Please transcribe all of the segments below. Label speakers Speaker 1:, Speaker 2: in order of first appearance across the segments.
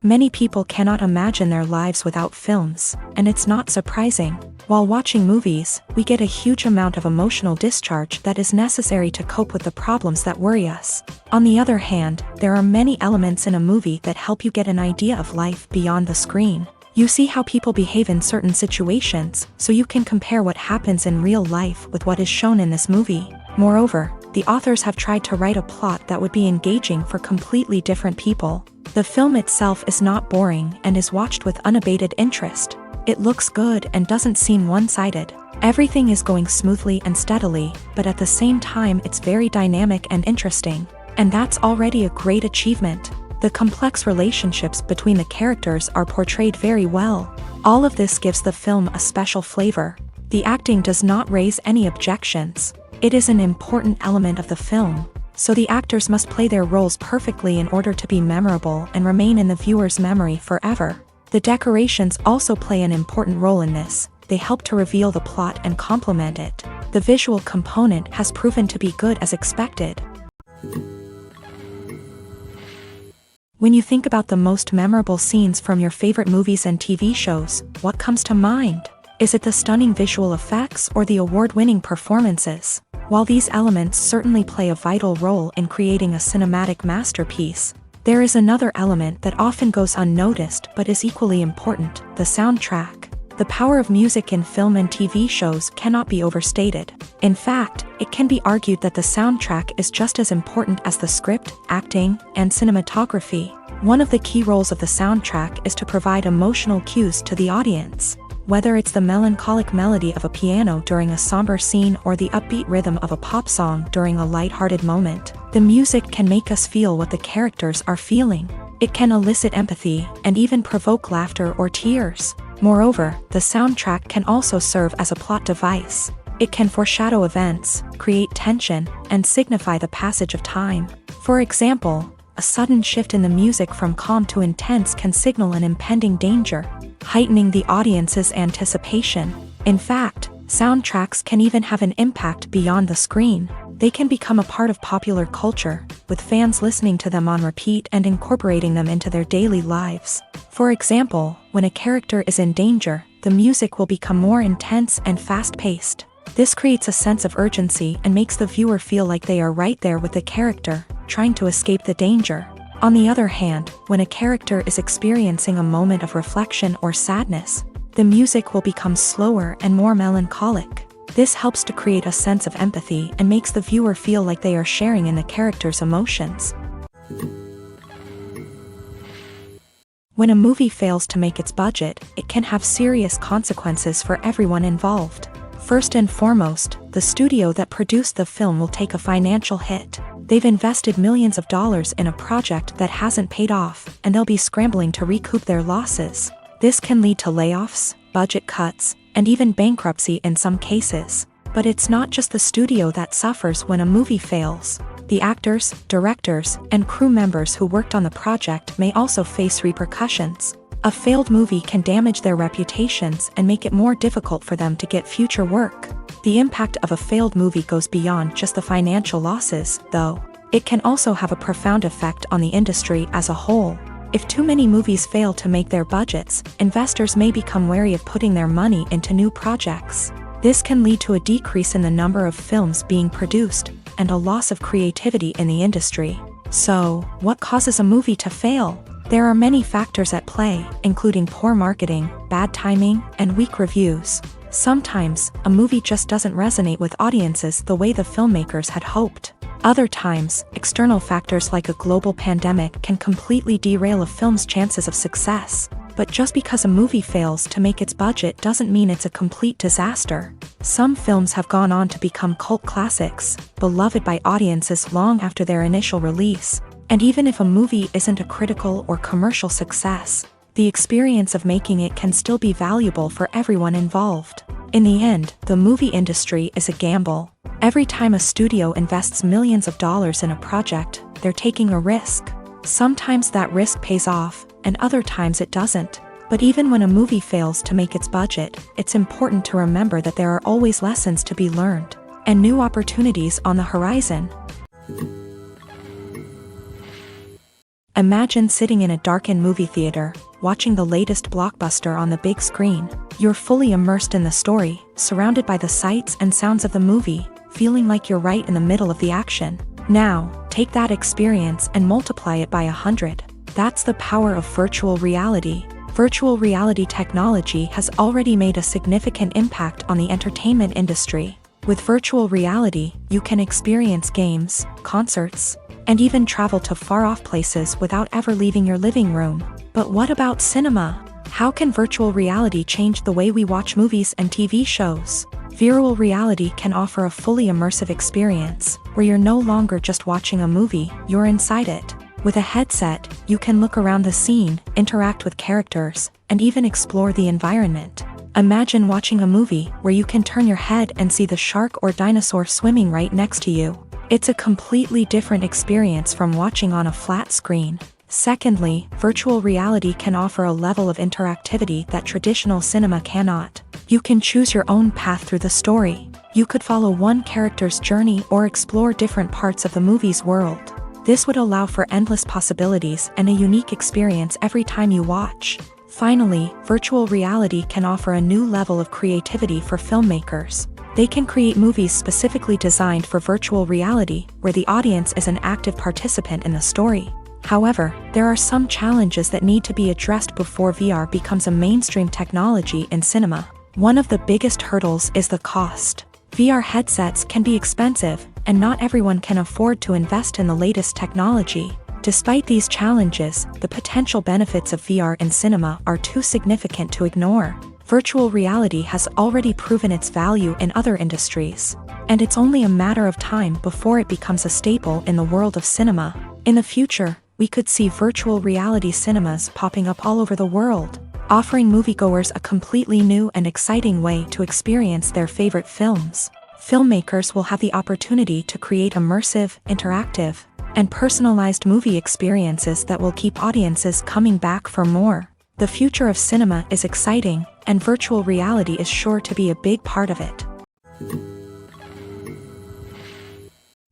Speaker 1: Many people cannot imagine their lives without films, and it's not surprising. While watching movies, we get a huge amount of emotional discharge that is necessary to cope with the problems that worry us. On the other hand, there are many elements in a movie that help you get an idea of life beyond the screen. You see how people behave in certain situations, so you can compare what happens in real life with what is shown in this movie. Moreover, the authors have tried to write a plot that would be engaging for completely different people. The film itself is not boring and is watched with unabated interest. It looks good and doesn't seem one-sided. Everything is going smoothly and steadily, but at the same time it's very dynamic and interesting. And that's already a great achievement. The complex relationships between the characters are portrayed very well. All of this gives the film a special flavor. The acting does not raise any objections. It is an important element of the film, so the actors must play their roles perfectly in order to be memorable and remain in the viewer's memory forever. The decorations also play an important role in this. They help to reveal the plot and complement it. The visual component has proven to be good as expected. When you think about the most memorable scenes from your favorite movies and TV shows, what comes to mind? Is it the stunning visual effects or the award-winning performances? While these elements certainly play a vital role in creating a cinematic masterpiece, there is another element that often goes unnoticed but is equally important: the soundtrack. The power of music in film and TV shows cannot be overstated. In fact, it can be argued that the soundtrack is just as important as the script, acting, and cinematography. One of the key roles of the soundtrack is to provide emotional cues to the audience. Whether it's the melancholic melody of a piano during a somber scene or the upbeat rhythm of a pop song during a light-hearted moment, the music can make us feel what the characters are feeling. It can elicit empathy and even provoke laughter or tears. Moreover, the soundtrack can also serve as a plot device. It can foreshadow events, create tension, and signify the passage of time. For example, a sudden shift in the music from calm to intense can signal an impending danger, heightening the audience's anticipation. In fact, soundtracks can even have an impact beyond the screen. They can become a part of popular culture, with fans listening to them on repeat and incorporating them into their daily lives. For example, when a character is in danger, the music will become more intense and fast-paced. This creates a sense of urgency and makes the viewer feel like they are right there with the character, trying to escape the danger. On the other hand, when a character is experiencing a moment of reflection or sadness, the music will become slower and more melancholic. This helps to create a sense of empathy and makes the viewer feel like they are sharing in the character's emotions. When a movie fails to make its budget, it can have serious consequences for everyone involved. First and foremost, the studio that produced the film will take a financial hit. They've invested millions of dollars in a project that hasn't paid off, and they'll be scrambling to recoup their losses. This can lead to layoffs, budget cuts, and even bankruptcy in some cases. But it's not just the studio that suffers when a movie fails. The actors, directors, and crew members who worked on the project may also face repercussions. A failed movie can damage their reputations and make it more difficult for them to get future work. The impact of a failed movie goes beyond just the financial losses, though. It can also have a profound effect on the industry as a whole. If too many movies fail to make their budgets, investors may become wary of putting their money into new projects. This can lead to a decrease in the number of films being produced, and a loss of creativity in the industry. So, what causes a movie to fail? There are many factors at play, including poor marketing, bad timing, and weak reviews. Sometimes, a movie just doesn't resonate with audiences the way the filmmakers had hoped. Other times, external factors like a global pandemic can completely derail a film's chances of success. But just because a movie fails to make its budget doesn't mean it's a complete disaster. Some films have gone on to become cult classics, beloved by audiences long after their initial release. And even if a movie isn't a critical or commercial success, the experience of making it can still be valuable for everyone involved. In the end, the movie industry is a gamble. Every time a studio invests millions of dollars in a project, they're taking a risk. Sometimes that risk pays off, and other times it doesn't. But even when a movie fails to make its budget, it's important to remember that there are always lessons to be learned, and new opportunities on the horizon. Imagine sitting in a darkened movie theater, watching the latest blockbuster on the big screen. You're fully immersed in the story, surrounded by the sights and sounds of the movie, feeling like you're right in the middle of the action. Now, take that experience and multiply it by 100. That's the power of virtual reality. Virtual reality technology has already made a significant impact on the entertainment industry. With virtual reality, you can experience games, concerts, and even travel to far-off places without ever leaving your living room. But what about cinema? How can virtual reality change the way we watch movies and TV shows? Virtual reality can offer a fully immersive experience, where you're no longer just watching a movie, you're inside it. With a headset, you can look around the scene, interact with characters, and even explore the environment. Imagine watching a movie where you can turn your head and see the shark or dinosaur swimming right next to you. It's a completely different experience from watching on a flat screen. Secondly, virtual reality can offer a level of interactivity that traditional cinema cannot. You can choose your own path through the story. You could follow one character's journey or explore different parts of the movie's world. This would allow for endless possibilities and a unique experience every time you watch. Finally, virtual reality can offer a new level of creativity for filmmakers. They can create movies specifically designed for virtual reality, where the audience is an active participant in the story. However, there are some challenges that need to be addressed before VR becomes a mainstream technology in cinema. One of the biggest hurdles is the cost. VR headsets can be expensive, and not everyone can afford to invest in the latest technology. Despite these challenges, the potential benefits of VR in cinema are too significant to ignore. Virtual reality has already proven its value in other industries, and it's only a matter of time before it becomes a staple in the world of cinema. In the future, we could see virtual reality cinemas popping up all over the world, offering moviegoers a completely new and exciting way to experience their favorite films. Filmmakers will have the opportunity to create immersive, interactive, and personalized movie experiences that will keep audiences coming back for more. The future of cinema is exciting, and virtual reality is sure to be a big part of it.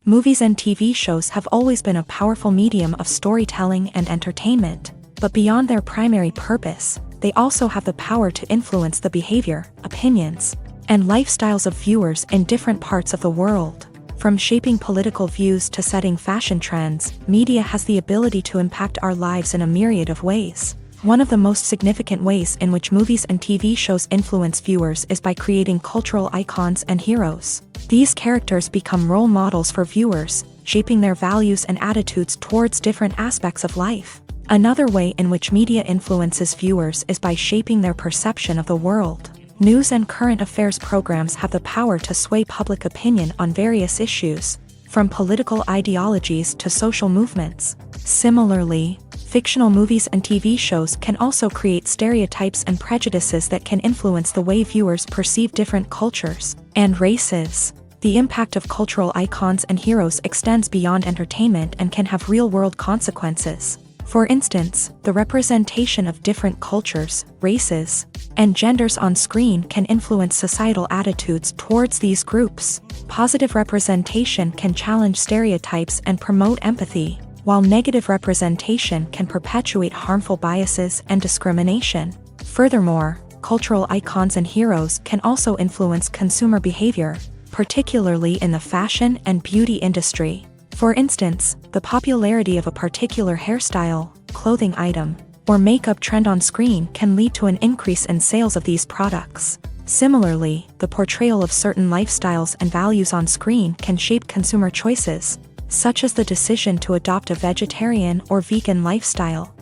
Speaker 1: Movies and TV shows have always been a powerful medium of storytelling and entertainment, but beyond their primary purpose, they also have the power to influence the behavior, opinions, and lifestyles of viewers in different parts of the world. From shaping political views to setting fashion trends, media has the ability to impact our lives in a myriad of ways. One of the most significant ways in which movies and TV shows influence viewers is by creating cultural icons and heroes. These characters become role models for viewers, shaping their values and attitudes towards different aspects of life. Another way in which media influences viewers is by shaping their perception of the world. News and current affairs programs have the power to sway public opinion on various issues, from political ideologies to social movements. Similarly, fictional movies and TV shows can also create stereotypes and prejudices that can influence the way viewers perceive different cultures and races. The impact of cultural icons and heroes extends beyond entertainment and can have real-world consequences. For instance, the representation of different cultures, races, and genders on screen can influence societal attitudes towards these groups. Positive representation can challenge stereotypes and promote empathy, while negative representation can perpetuate harmful biases and discrimination. Furthermore, cultural icons and heroes can also influence consumer behavior, particularly in the fashion and beauty industry. For instance, the popularity of a particular hairstyle, clothing item, or makeup trend on screen can lead to an increase in sales of these products. Similarly, the portrayal of certain lifestyles and values on screen can shape consumer choices, such as the decision to adopt a vegetarian or vegan lifestyle.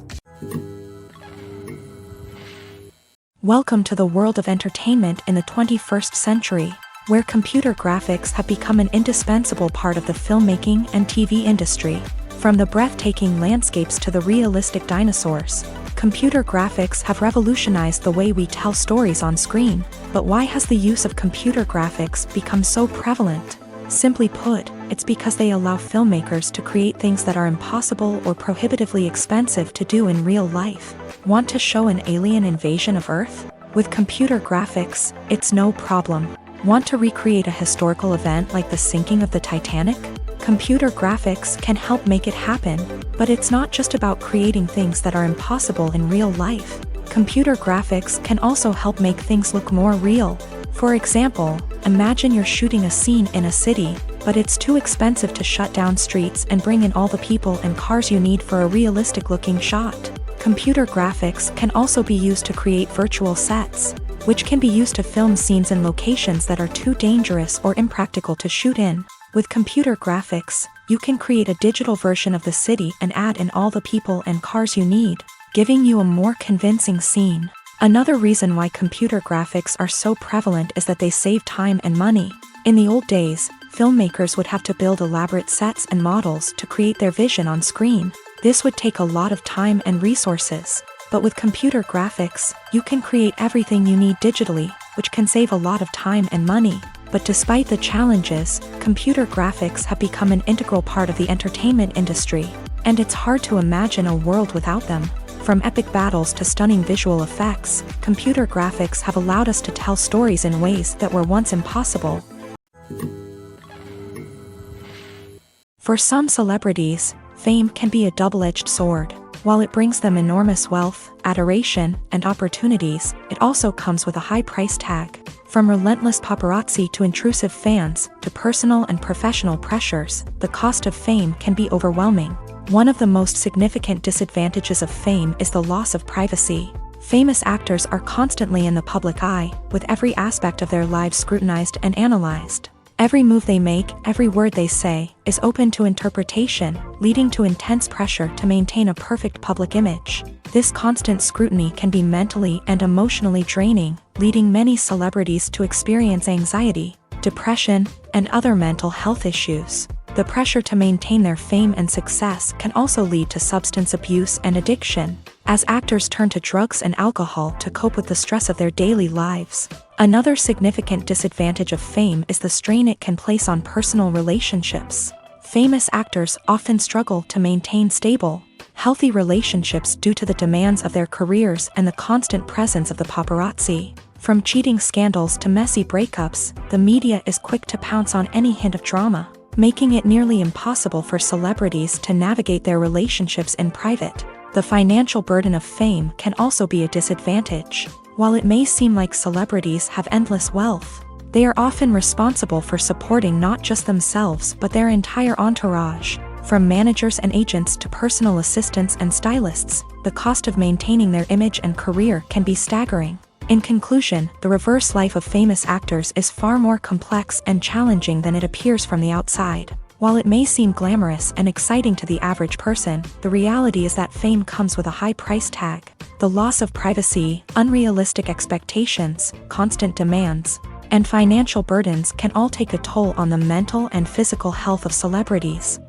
Speaker 1: Welcome to the world of entertainment in the 21st century, where computer graphics have become an indispensable part of the filmmaking and TV industry. From the breathtaking landscapes to the realistic dinosaurs, computer graphics have revolutionized the way we tell stories on screen. But why has the use of computer graphics become so prevalent? Simply put, it's because they allow filmmakers to create things that are impossible or prohibitively expensive to do in real life. Want to show an alien invasion of Earth? With computer graphics, it's no problem. Want to recreate a historical event like the sinking of the Titanic? Computer graphics can help make it happen, but it's not just about creating things that are impossible in real life. Computer graphics can also help make things look more real. For example, imagine you're shooting a scene in a city, but it's too expensive to shut down streets and bring in all the people and cars you need for a realistic-looking shot. Computer graphics can also be used to create virtual sets, which can be used to film scenes in locations that are too dangerous or impractical to shoot in. With computer graphics, you can create a digital version of the city and add in all the people and cars you need, giving you a more convincing scene. Another reason why computer graphics are so prevalent is that they save time and money. In the old days, filmmakers would have to build elaborate sets and models to create their vision on screen. This would take a lot of time and resources. But with computer graphics, you can create everything you need digitally, which can save a lot of time and money. But despite the challenges, computer graphics have become an integral part of the entertainment industry, and it's hard to imagine a world without them. From epic battles to stunning visual effects, computer graphics have allowed us to tell stories in ways that were once impossible. For some celebrities, fame can be a double-edged sword. While it brings them enormous wealth, adoration, and opportunities, it also comes with a high price tag. From relentless paparazzi to intrusive fans, to personal and professional pressures, the cost of fame can be overwhelming. One of the most significant disadvantages of fame is the loss of privacy. Famous actors are constantly in the public eye, with every aspect of their lives scrutinized and analyzed. Every move they make, every word they say, is open to interpretation, leading to intense pressure to maintain a perfect public image. This constant scrutiny can be mentally and emotionally draining, leading many celebrities to experience anxiety, depression, and other mental health issues. The pressure to maintain their fame and success can also lead to substance abuse and addiction, as actors turn to drugs and alcohol to cope with the stress of their daily lives. Another significant disadvantage of fame is the strain it can place on personal relationships. Famous actors often struggle to maintain stable, healthy relationships due to the demands of their careers and the constant presence of the paparazzi. From cheating scandals to messy breakups, the media is quick to pounce on any hint of drama, making it nearly impossible for celebrities to navigate their relationships in private. The financial burden of fame can also be a disadvantage. While it may seem like celebrities have endless wealth, they are often responsible for supporting not just themselves but their entire entourage. From managers and agents to personal assistants and stylists, the cost of maintaining their image and career can be staggering. In conclusion, the reverse life of famous actors is far more complex and challenging than it appears from the outside. While it may seem glamorous and exciting to the average person, the reality is that fame comes with a high price tag. The loss of privacy, unrealistic expectations, constant demands, and financial burdens can all take a toll on the mental and physical health of celebrities.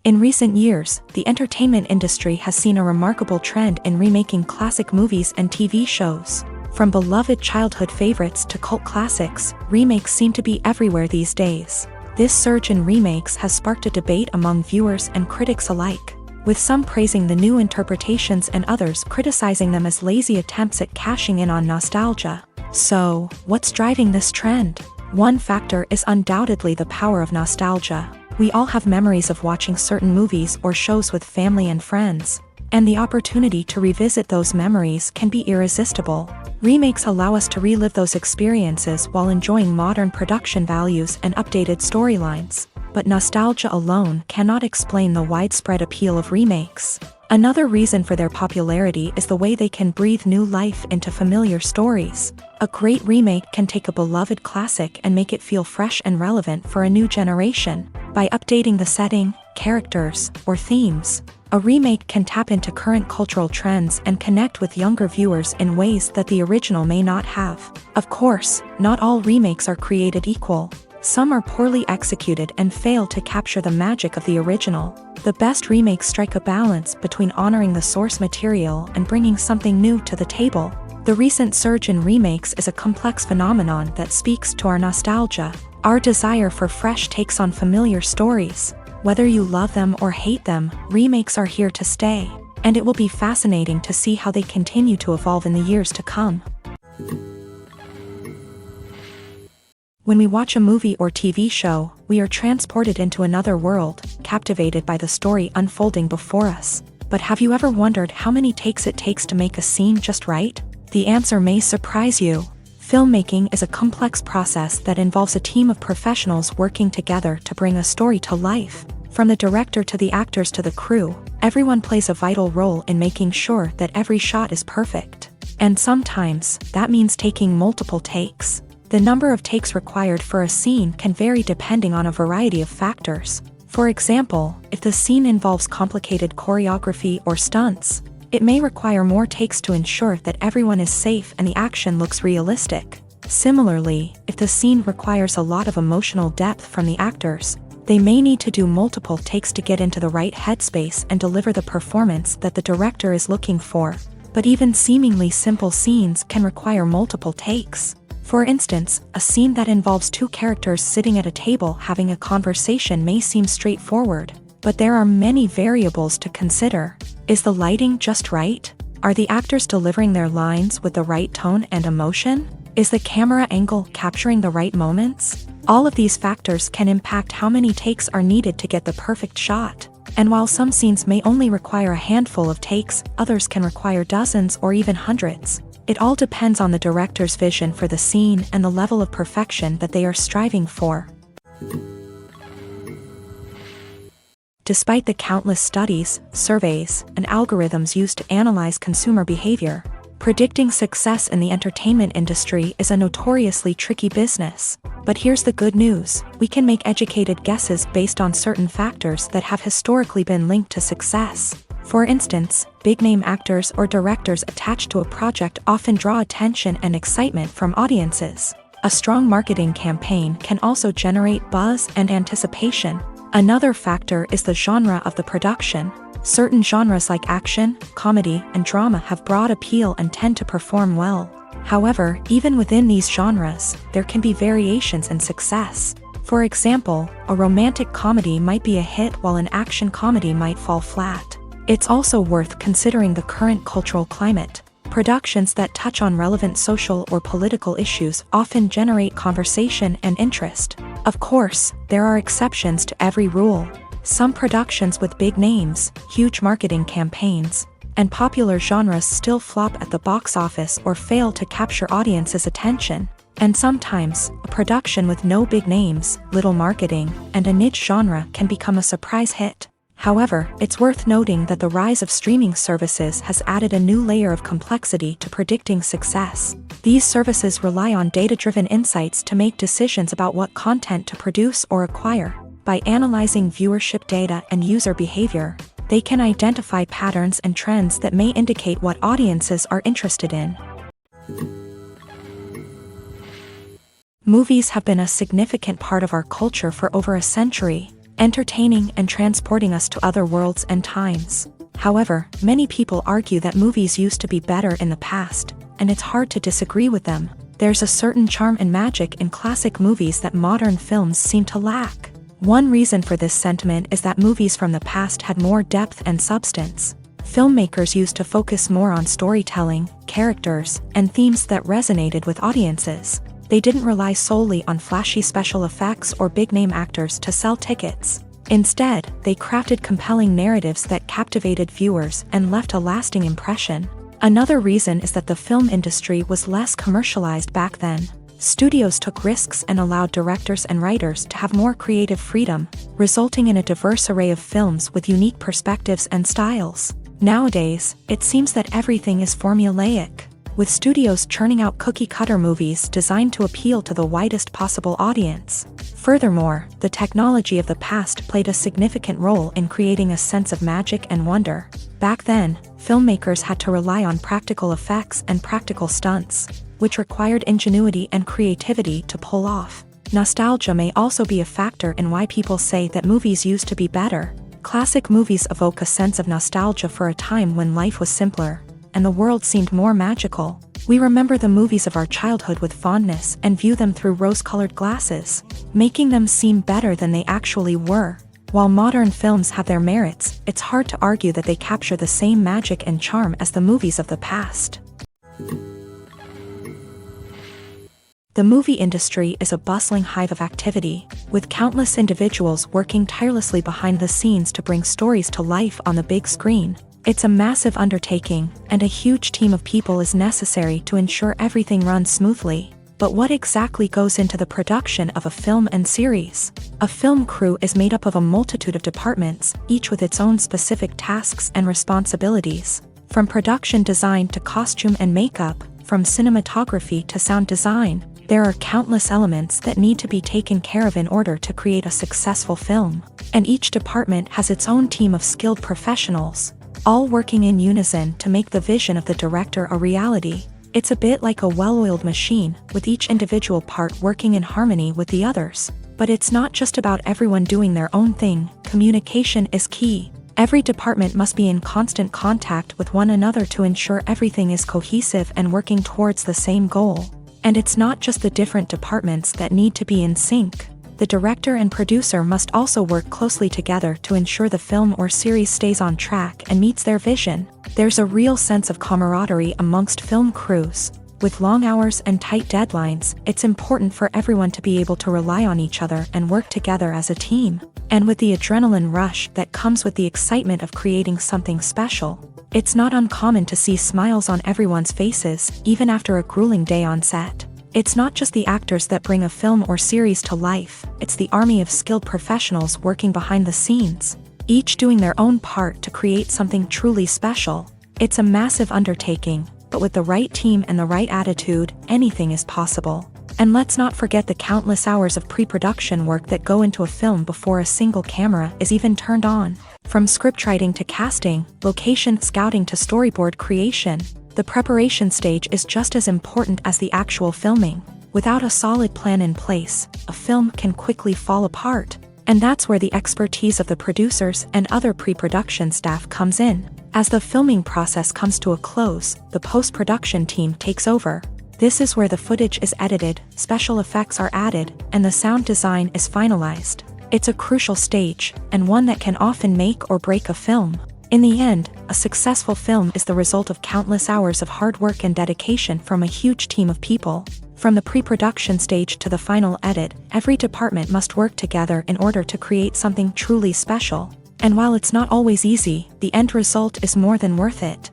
Speaker 1: In recent years, the entertainment industry has seen a remarkable trend in remaking classic movies and TV shows. From beloved childhood favorites to cult classics, remakes seem to be everywhere these days. This surge in remakes has sparked a debate among viewers and critics alike, with some praising the new interpretations and others criticizing them as lazy attempts at cashing in on nostalgia. So, what's driving this trend? One factor is undoubtedly the power of nostalgia. We all have memories of watching certain movies or shows with family and friends, and the opportunity to revisit those memories can be irresistible. Remakes allow us to relive those experiences while enjoying modern production values and updated storylines. But nostalgia alone cannot explain the widespread appeal of remakes. Another reason for their popularity is the way they can breathe new life into familiar stories. A great remake can take a beloved classic and make it feel fresh and relevant for a new generation. By updating the setting, characters, or themes, a remake can tap into current cultural trends and connect with younger viewers in ways that the original may not have. Of course, not all remakes are created equal. Some are poorly executed and fail to capture the magic of the original. The best remakes strike a balance between honoring the source material and bringing something new to the table. The recent surge in remakes is a complex phenomenon that speaks to our nostalgia, our desire for fresh takes on familiar stories. Whether you love them or hate them, remakes are here to stay, and it will be fascinating to see how they continue to evolve in the years to come. When we watch a movie or TV show, we are transported into another world, captivated by the story unfolding before us. But have you ever wondered how many takes it takes to make a scene just right? The answer may surprise you. Filmmaking is a complex process that involves a team of professionals working together to bring a story to life. From the director to the actors to the crew, everyone plays a vital role in making sure that every shot is perfect. And sometimes, that means taking multiple takes. The number of takes required for a scene can vary depending on a variety of factors. For example, if the scene involves complicated choreography or stunts, it may require more takes to ensure that everyone is safe and the action looks realistic. Similarly, if the scene requires a lot of emotional depth from the actors, they may need to do multiple takes to get into the right headspace and deliver the performance that the director is looking for. But even seemingly simple scenes can require multiple takes. For instance, a scene that involves two characters sitting at a table having a conversation may seem straightforward, but there are many variables to consider. Is the lighting just right? Are the actors delivering their lines with the right tone and emotion? Is the camera angle capturing the right moments? All of these factors can impact how many takes are needed to get the perfect shot. And while some scenes may only require a handful of takes, others can require dozens or even hundreds. It all depends on the director's vision for the scene and the level of perfection that they are striving for. Despite the countless studies, surveys, and algorithms used to analyze consumer behavior, predicting success in the entertainment industry is a notoriously tricky business. But here's the good news: we can make educated guesses based on certain factors that have historically been linked to success. For instance, big-name actors or directors attached to a project often draw attention and excitement from audiences. A strong marketing campaign can also generate buzz and anticipation. Another factor is the genre of the production. Certain genres like action, comedy, and drama have broad appeal and tend to perform well. However, even within these genres, there can be variations in success. For example, a romantic comedy might be a hit while an action comedy might fall flat. It's also worth considering the current cultural climate. Productions that touch on relevant social or political issues often generate conversation and interest. Of course, there are exceptions to every rule. Some productions with big names, huge marketing campaigns, and popular genres still flop at the box office or fail to capture audiences' attention. And sometimes, a production with no big names, little marketing, and a niche genre can become a surprise hit. However, it's worth noting that the rise of streaming services has added a new layer of complexity to predicting success. These services rely on data-driven insights to make decisions about what content to produce or acquire. By analyzing viewership data and user behavior, they can identify patterns and trends that may indicate what audiences are interested in. Movies have been a significant part of our culture for over a century, entertaining and transporting us to other worlds and times. However, many people argue that movies used to be better in the past, and it's hard to disagree with them. There's a certain charm and magic in classic movies that modern films seem to lack. One reason for this sentiment is that movies from the past had more depth and substance. Filmmakers used to focus more on storytelling, characters, and themes that resonated with audiences. They didn't rely solely on flashy special effects or big-name actors to sell tickets. Instead, they crafted compelling narratives that captivated viewers and left a lasting impression. Another reason is that the film industry was less commercialized back then. Studios took risks and allowed directors and writers to have more creative freedom, resulting in a diverse array of films with unique perspectives and styles. Nowadays, it seems that everything is formulaic, with studios churning out cookie-cutter movies designed to appeal to the widest possible audience. Furthermore, the technology of the past played a significant role in creating a sense of magic and wonder. Back then, filmmakers had to rely on practical effects and practical stunts, which required ingenuity and creativity to pull off. Nostalgia may also be a factor in why people say that movies used to be better. Classic movies evoke a sense of nostalgia for a time when life was simpler, and the world seemed more magical. We remember the movies of our childhood with fondness and view them through rose-colored glasses, making them seem better than they actually were. While modern films have their merits, it's hard to argue that they capture the same magic and charm as the movies of the past. The movie industry is a bustling hive of activity, with countless individuals working tirelessly behind the scenes to bring stories to life on the big screen. It's a massive undertaking, and a huge team of people is necessary to ensure everything runs smoothly. But what exactly goes into the production of a film and series? A film crew is made up of a multitude of departments, each with its own specific tasks and responsibilities. From production design to costume and makeup, from cinematography to sound design, there are countless elements that need to be taken care of in order to create a successful film. And each department has its own team of skilled professionals, all working in unison to make the vision of the director a reality. It's a bit like a well-oiled machine, with each individual part working in harmony with the others. But it's not just about everyone doing their own thing. Communication is key. Every department must be in constant contact with one another to ensure everything is cohesive and working towards the same goal. And it's not just the different departments that need to be in sync. The director and producer must also work closely together to ensure the film or series stays on track and meets their vision. There's a real sense of camaraderie amongst film crews. With long hours and tight deadlines, it's important for everyone to be able to rely on each other and work together as a team. And with the adrenaline rush that comes with the excitement of creating something special, it's not uncommon to see smiles on everyone's faces, even after a grueling day on set. It's not just the actors that bring a film or series to life, it's the army of skilled professionals working behind the scenes, each doing their own part to create something truly special. It's a massive undertaking, but with the right team and the right attitude, anything is possible. And let's not forget the countless hours of pre-production work that go into a film before a single camera is even turned on. From scriptwriting to casting, location scouting to storyboard creation, the preparation stage is just as important as the actual filming. Without a solid plan in place, a film can quickly fall apart. And that's where the expertise of the producers and other pre-production staff comes in. As the filming process comes to a close, the post-production team takes over. This is where the footage is edited, special effects are added, and the sound design is finalized. It's a crucial stage, and one that can often make or break a film. In the end, a successful film is the result of countless hours of hard work and dedication from a huge team of people. From the pre-production stage to the final edit, every department must work together in order to create something truly special. And while it's not always easy, the end result is more than worth it.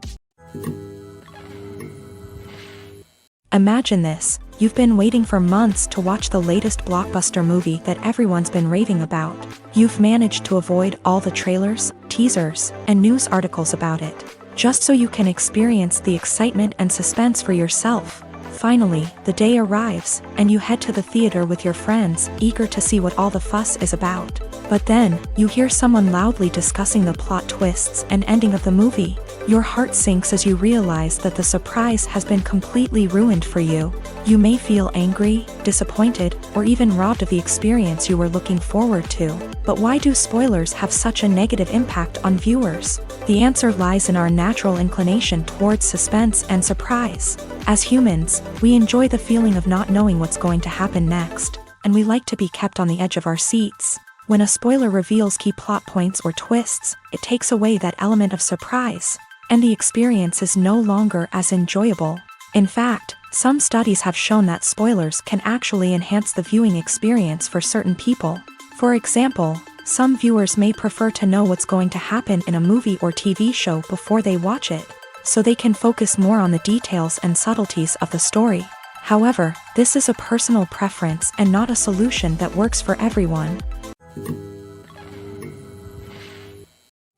Speaker 1: Imagine this, you've been waiting for months to watch the latest blockbuster movie that everyone's been raving about. You've managed to avoid all the trailers, teasers, and news articles about it, just so you can experience the excitement and suspense for yourself. Finally, the day arrives, and you head to the theater with your friends, eager to see what all the fuss is about. But then, you hear someone loudly discussing the plot twists and ending of the movie. Your heart sinks as you realize that the surprise has been completely ruined for you. You may feel angry, disappointed, or even robbed of the experience you were looking forward to. But why do spoilers have such a negative impact on viewers? The answer lies in our natural inclination towards suspense and surprise. As humans, we enjoy the feeling of not knowing what's going to happen next, and we like to be kept on the edge of our seats. When a spoiler reveals key plot points or twists, it takes away that element of surprise, and the experience is no longer as enjoyable. In fact, some studies have shown that spoilers can actually enhance the viewing experience for certain people. For example, some viewers may prefer to know what's going to happen in a movie or TV show before they watch it, so they can focus more on the details and subtleties of the story. However, this is a personal preference and not a solution that works for everyone.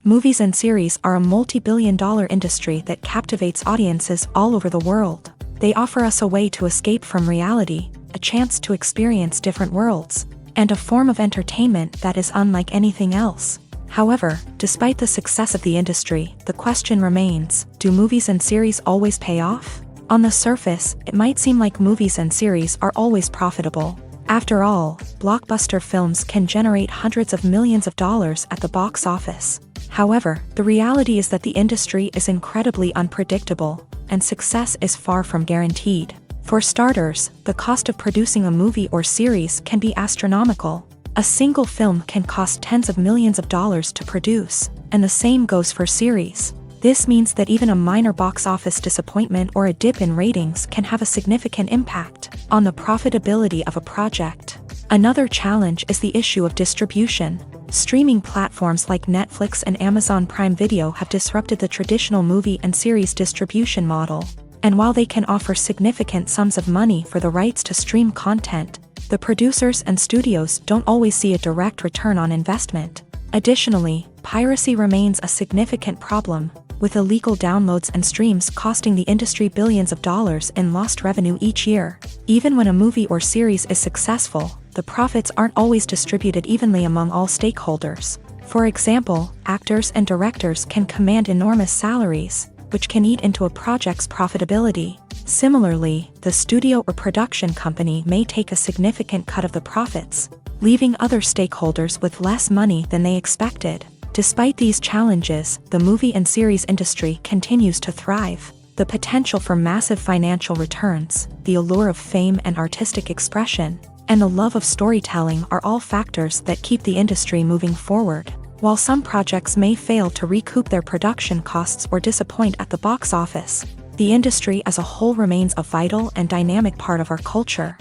Speaker 1: Movies and series are a multi-billion-dollar industry that captivates audiences all over the world. They offer us a way to escape from reality, a chance to experience different worlds, and a form of entertainment that is unlike anything else. However, despite the success of the industry, the question remains, do movies and series always pay off? On the surface, it might seem like movies and series are always profitable. After all, blockbuster films can generate hundreds of millions of dollars at the box office. However, the reality is that the industry is incredibly unpredictable, and success is far from guaranteed. For starters, the cost of producing a movie or series can be astronomical. A single film can cost tens of millions of dollars to produce, and the same goes for series. This means that even a minor box office disappointment or a dip in ratings can have a significant impact on the profitability of a project. Another challenge is the issue of distribution. Streaming platforms like Netflix and Amazon Prime Video have disrupted the traditional movie and series distribution model. And while they can offer significant sums of money for the rights to stream content, the producers and studios don't always see a direct return on investment. Additionally, piracy remains a significant problem, with illegal downloads and streams costing the industry billions of dollars in lost revenue each year. Even when a movie or series is successful, the profits aren't always distributed evenly among all stakeholders. For example, actors and directors can command enormous salaries, which can eat into a project's profitability. Similarly, the studio or production company may take a significant cut of the profits, leaving other stakeholders with less money than they expected. Despite these challenges, the movie and series industry continues to thrive. The potential for massive financial returns, the allure of fame and artistic expression, and the love of storytelling are all factors that keep the industry moving forward. While some projects may fail to recoup their production costs or disappoint at the box office, the industry as a whole remains a vital and dynamic part of our culture.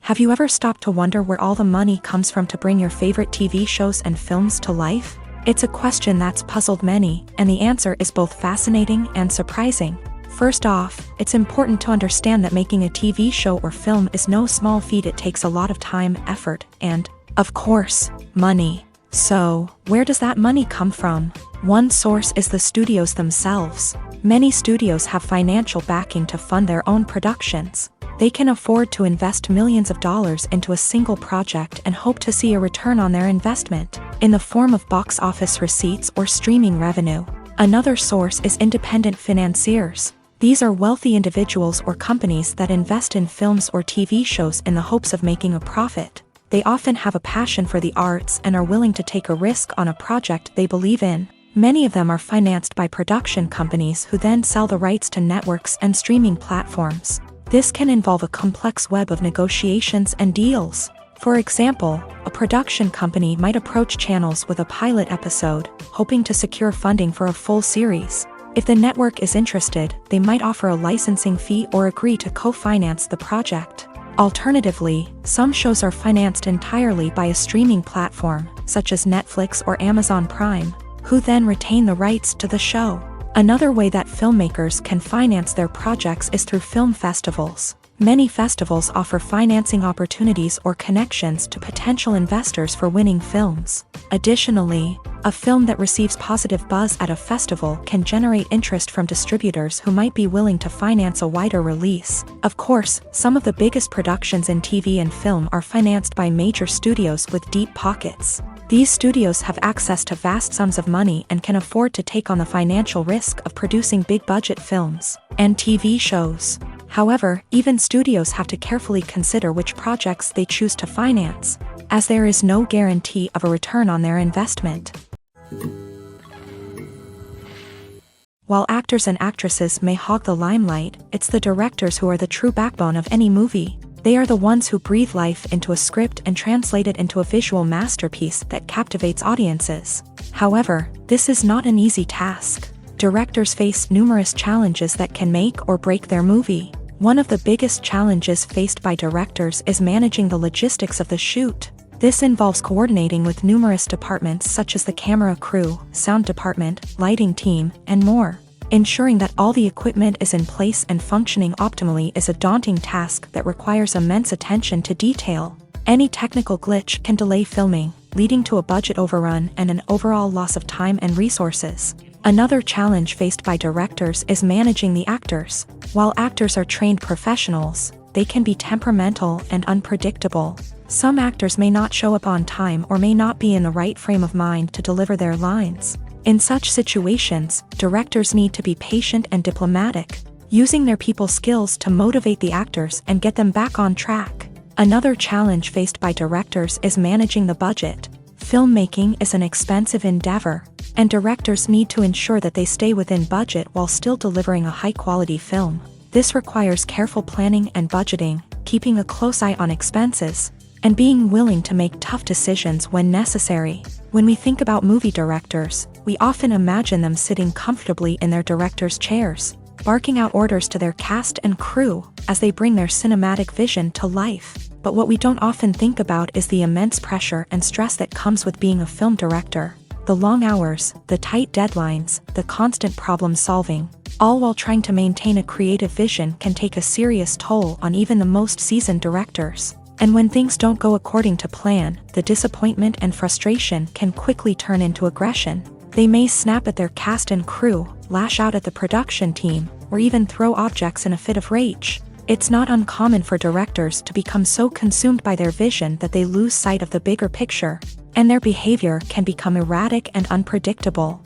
Speaker 1: Have you ever stopped to wonder where all the money comes from to bring your favorite TV shows and films to life? It's a question that's puzzled many, and the answer is both fascinating and surprising. First off, it's important to understand that making a TV show or film is no small feat. It takes a lot of time, effort, and, of course, money. So, where does that money come from? One source is the studios themselves. Many studios have financial backing to fund their own productions. They can afford to invest millions of dollars into a single project and hope to see a return on their investment, in the form of box office receipts or streaming revenue. Another source is independent financiers. These are wealthy individuals or companies that invest in films or TV shows in the hopes of making a profit. They often have a passion for the arts and are willing to take a risk on a project they believe in. Many of them are financed by production companies who then sell the rights to networks and streaming platforms. This can involve a complex web of negotiations and deals. For example, a production company might approach channels with a pilot episode, hoping to secure funding for a full series. If the network is interested, they might offer a licensing fee or agree to co-finance the project. Alternatively, some shows are financed entirely by a streaming platform, such as Netflix or Amazon Prime, who then retain the rights to the show. Another way that filmmakers can finance their projects is through film festivals. Many festivals offer financing opportunities or connections to potential investors for winning films. Additionally, a film that receives positive buzz at a festival can generate interest from distributors who might be willing to finance a wider release. Of course, some of the biggest productions in TV and film are financed by major studios with deep pockets. These studios have access to vast sums of money and can afford to take on the financial risk of producing big-budget films and TV shows. However, even studios have to carefully consider which projects they choose to finance, as there is no guarantee of a return on their investment. While actors and actresses may hog the limelight, it's the directors who are the true backbone of any movie. They are the ones who breathe life into a script and translate it into a visual masterpiece that captivates audiences. However, this is not an easy task. Directors face numerous challenges that can make or break their movie. One of the biggest challenges faced by directors is managing the logistics of the shoot. This involves coordinating with numerous departments such as the camera crew, sound department, lighting team, and more. Ensuring that all the equipment is in place and functioning optimally is a daunting task that requires immense attention to detail. Any technical glitch can delay filming, leading to a budget overrun and an overall loss of time and resources. Another challenge faced by directors is managing the actors. While actors are trained professionals, they can be temperamental and unpredictable. Some actors may not show up on time or may not be in the right frame of mind to deliver their lines. In such situations, directors need to be patient and diplomatic, using their people skills to motivate the actors and get them back on track. Another challenge faced by directors is managing the budget. Filmmaking is an expensive endeavor, and directors need to ensure that they stay within budget while still delivering a high-quality film. This requires careful planning and budgeting, keeping a close eye on expenses, and being willing to make tough decisions when necessary. When we think about movie directors, we often imagine them sitting comfortably in their director's chairs, barking out orders to their cast and crew as they bring their cinematic vision to life. But what we don't often think about is the immense pressure and stress that comes with being a film director. The long hours, the tight deadlines, the constant problem solving, all while trying to maintain a creative vision can take a serious toll on even the most seasoned directors. And when things don't go according to plan, the disappointment and frustration can quickly turn into aggression. They may snap at their cast and crew, lash out at the production team, or even throw objects in a fit of rage. It's not uncommon for directors to become so consumed by their vision that they lose sight of the bigger picture, and their behavior can become erratic and unpredictable.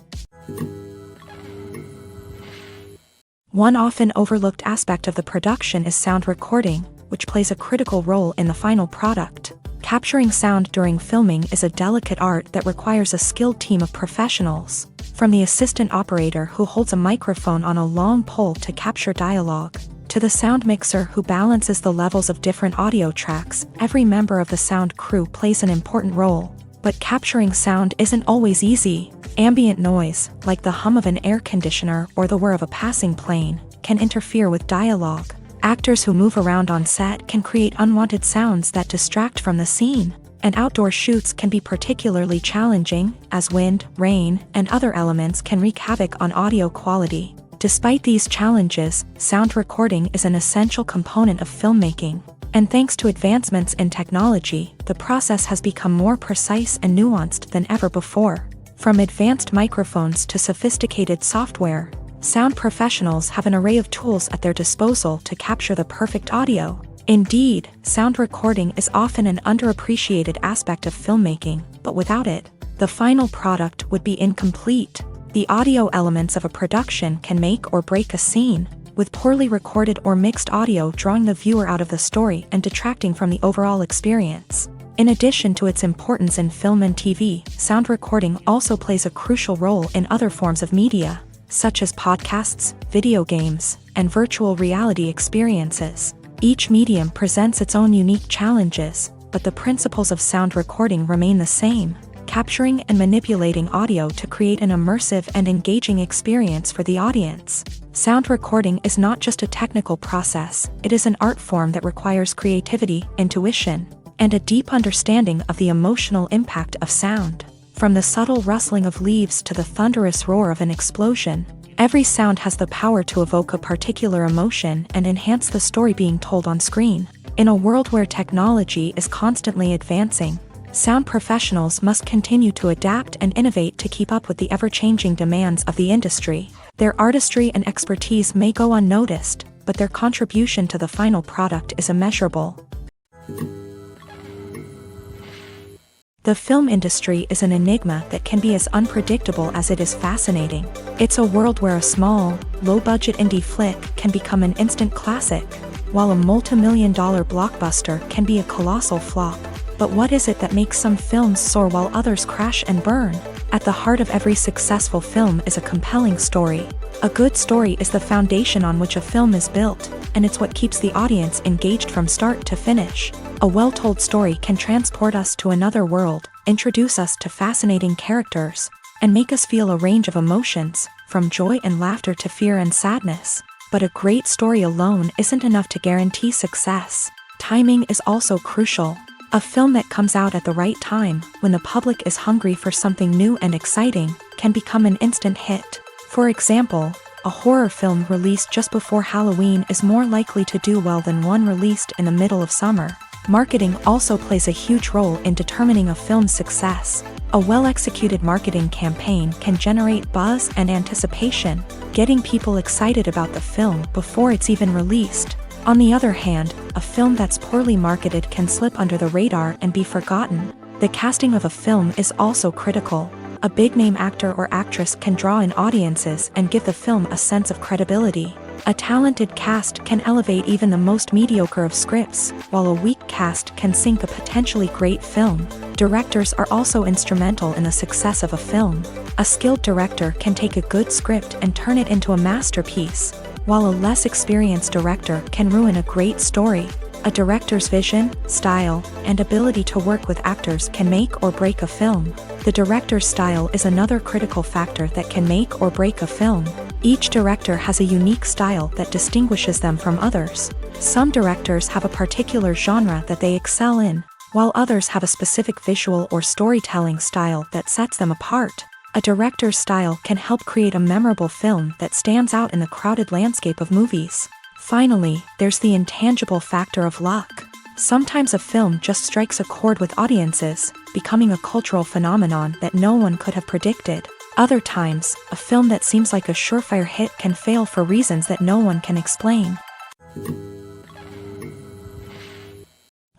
Speaker 1: One often overlooked aspect of the production is sound recording, which plays a critical role in the final product. Capturing sound during filming is a delicate art that requires a skilled team of professionals. From the assistant operator who holds a microphone on a long pole to capture dialogue, to the sound mixer who balances the levels of different audio tracks, every member of the sound crew plays an important role. But capturing sound isn't always easy. Ambient noise, like the hum of an air conditioner or the whir of a passing plane, can interfere with dialogue. Actors who move around on set can create unwanted sounds that distract from the scene, and outdoor shoots can be particularly challenging, as wind, rain, and other elements can wreak havoc on audio quality. Despite these challenges, sound recording is an essential component of filmmaking, and thanks to advancements in technology, the process has become more precise and nuanced than ever before. From advanced microphones to sophisticated software, sound professionals have an array of tools at their disposal to capture the perfect audio. Indeed, sound recording is often an underappreciated aspect of filmmaking, but without it, the final product would be incomplete. The audio elements of a production can make or break a scene, with poorly recorded or mixed audio drawing the viewer out of the story and detracting from the overall experience. In addition to its importance in film and TV, sound recording also plays a crucial role in other forms of media, such as podcasts, video games, and virtual reality experiences. Each medium presents its own unique challenges, but the principles of sound recording remain the same, capturing and manipulating audio to create an immersive and engaging experience for the audience. Sound recording is not just a technical process, it is an art form that requires creativity, intuition, and a deep understanding of the emotional impact of sound. From the subtle rustling of leaves to the thunderous roar of an explosion, every sound has the power to evoke a particular emotion and enhance the story being told on screen. In a world where technology is constantly advancing, sound professionals must continue to adapt and innovate to keep up with the ever-changing demands of the industry. Their artistry and expertise may go unnoticed, but their contribution to the final product is immeasurable. The film industry is an enigma that can be as unpredictable as it is fascinating. It's a world where a small, low-budget indie flick can become an instant classic, while a multi-million-dollar blockbuster can be a colossal flop. But what is it that makes some films soar while others crash and burn? At the heart of every successful film is a compelling story. A good story is the foundation on which a film is built, and it's what keeps the audience engaged from start to finish. A well-told story can transport us to another world, introduce us to fascinating characters, and make us feel a range of emotions, from joy and laughter to fear and sadness. But a great story alone isn't enough to guarantee success. Timing is also crucial. A film that comes out at the right time, when the public is hungry for something new and exciting, can become an instant hit. For example, a horror film released just before Halloween is more likely to do well than one released in the middle of summer. Marketing also plays a huge role in determining a film's success. A well-executed marketing campaign can generate buzz and anticipation, getting people excited about the film before it's even released. On the other hand, a film that's poorly marketed can slip under the radar and be forgotten. The casting of a film is also critical. A big-name actor or actress can draw in audiences and give the film a sense of credibility. A talented cast can elevate even the most mediocre of scripts, while a weak cast can sink a potentially great film. Directors are also instrumental in the success of a film. A skilled director can take a good script and turn it into a masterpiece, while a less experienced director can ruin a great story. A director's vision, style, and ability to work with actors can make or break a film. The director's style is another critical factor that can make or break a film. Each director has a unique style that distinguishes them from others. Some directors have a particular genre that they excel in, while others have a specific visual or storytelling style that sets them apart. A director's style can help create a memorable film that stands out in the crowded landscape of movies. Finally, there's the intangible factor of luck. Sometimes a film just strikes a chord with audiences, becoming a cultural phenomenon that no one could have predicted. Other times, a film that seems like a surefire hit can fail for reasons that no one can explain.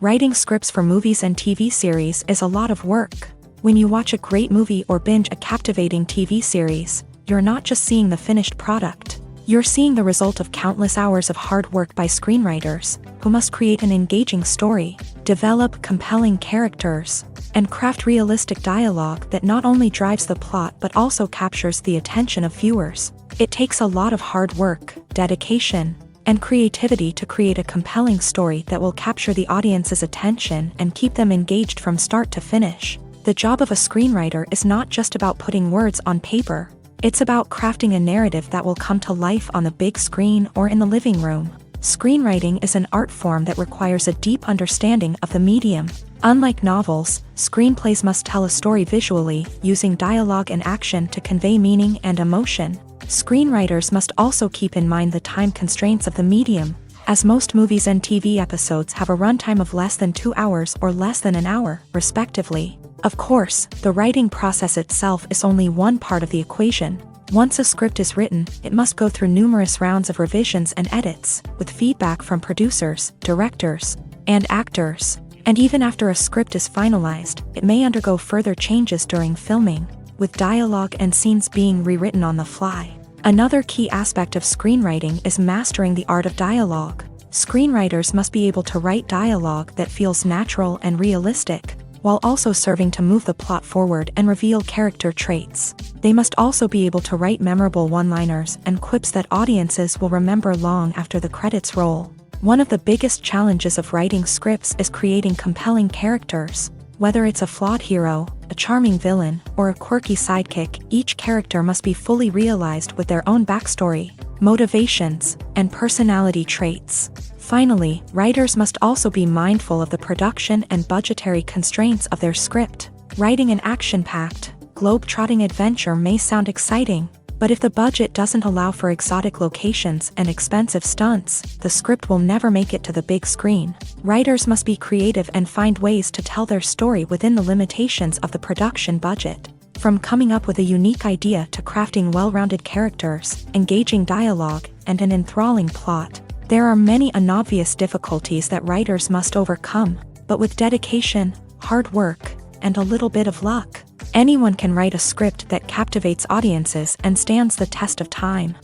Speaker 1: Writing scripts for movies and TV series is a lot of work. When you watch a great movie or binge a captivating TV series, you're not just seeing the finished product. You're seeing the result of countless hours of hard work by screenwriters, who must create an engaging story, develop compelling characters, and craft realistic dialogue that not only drives the plot but also captures the attention of viewers. It takes a lot of hard work, dedication, and creativity to create a compelling story that will capture the audience's attention and keep them engaged from start to finish. The job of a screenwriter is not just about putting words on paper. It's about crafting a narrative that will come to life on the big screen or in the living room. Screenwriting is an art form that requires a deep understanding of the medium. Unlike novels, screenplays must tell a story visually, using dialogue and action to convey meaning and emotion. Screenwriters must also keep in mind the time constraints of the medium, as most movies and TV episodes have a runtime of less than 2 hours or less than an hour, respectively. Of course, the writing process itself is only one part of the equation. Once a script is written, it must go through numerous rounds of revisions and edits, with feedback from producers, directors, and actors. And even after a script is finalized, it may undergo further changes during filming, with dialogue and scenes being rewritten on the fly. Another key aspect of screenwriting is mastering the art of dialogue. Screenwriters must be able to write dialogue that feels natural and realistic, while also serving to move the plot forward and reveal character traits. They must also be able to write memorable one-liners and quips that audiences will remember long after the credits roll. One of the biggest challenges of writing scripts is creating compelling characters. Whether it's a flawed hero, a charming villain, or a quirky sidekick, each character must be fully realized with their own backstory, motivations, and personality traits. Finally, writers must also be mindful of the production and budgetary constraints of their script. Writing an action-packed, globe-trotting adventure may sound exciting, but if the budget doesn't allow for exotic locations and expensive stunts, the script will never make it to the big screen. Writers must be creative and find ways to tell their story within the limitations of the production budget. From coming up with a unique idea to crafting well-rounded characters, engaging dialogue, and an enthralling plot, there are many unobvious difficulties that writers must overcome, but with dedication, hard work, and a little bit of luck, anyone can write a script that captivates audiences and stands the test of time.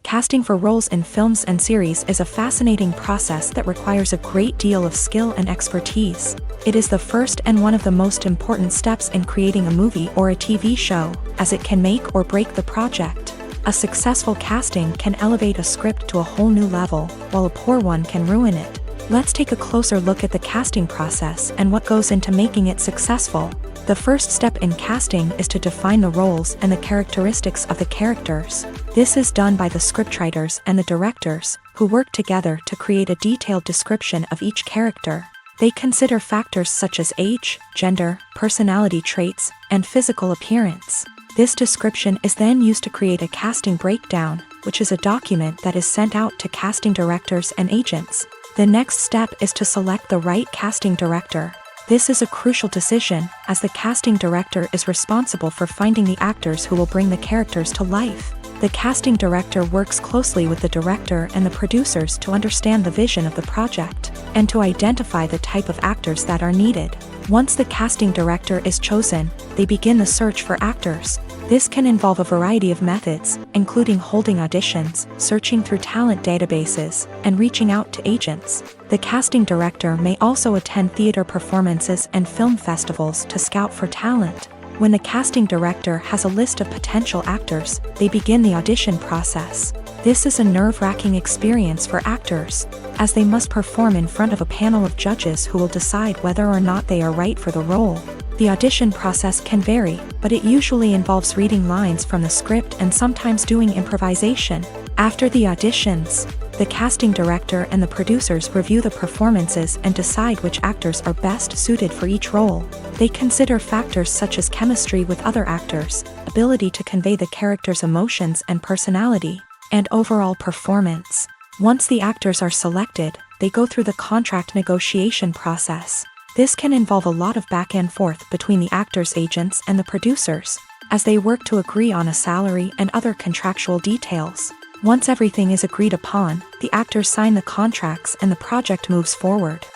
Speaker 1: Casting for roles in films and series is a fascinating process that requires a great deal of skill and expertise. It is the first and one of the most important steps in creating a movie or a TV show, as it can make or break the project. A successful casting can elevate a script to a whole new level, while a poor one can ruin it. Let's take a closer look at the casting process and what goes into making it successful. The first step in casting is to define the roles and the characteristics of the characters. This is done by the scriptwriters and the directors, who work together to create a detailed description of each character. They consider factors such as age, gender, personality traits, and physical appearance. This description is then used to create a casting breakdown, which is a document that is sent out to casting directors and agents. The next step is to select the right casting director. This is a crucial decision, as the casting director is responsible for finding the actors who will bring the characters to life. The casting director works closely with the director and the producers to understand the vision of the project, and to identify the type of actors that are needed. Once the casting director is chosen, they begin the search for actors. This can involve a variety of methods, including holding auditions, searching through talent databases, and reaching out to agents. The casting director may also attend theater performances and film festivals to scout for talent. When the casting director has a list of potential actors, they begin the audition process. This is a nerve-wracking experience for actors, as they must perform in front of a panel of judges who will decide whether or not they are right for the role. The audition process can vary, but it usually involves reading lines from the script and sometimes doing improvisation. After the auditions, the casting director and the producers review the performances and decide which actors are best suited for each role. They consider factors such as chemistry with other actors, ability to convey the character's emotions and personality, and overall performance. Once the actors are selected, they go through the contract negotiation process. This can involve a lot of back and forth between the actors' agents and the producers, as they work to agree on a salary and other contractual details. Once everything is agreed upon, the actors sign the contracts and the project moves forward.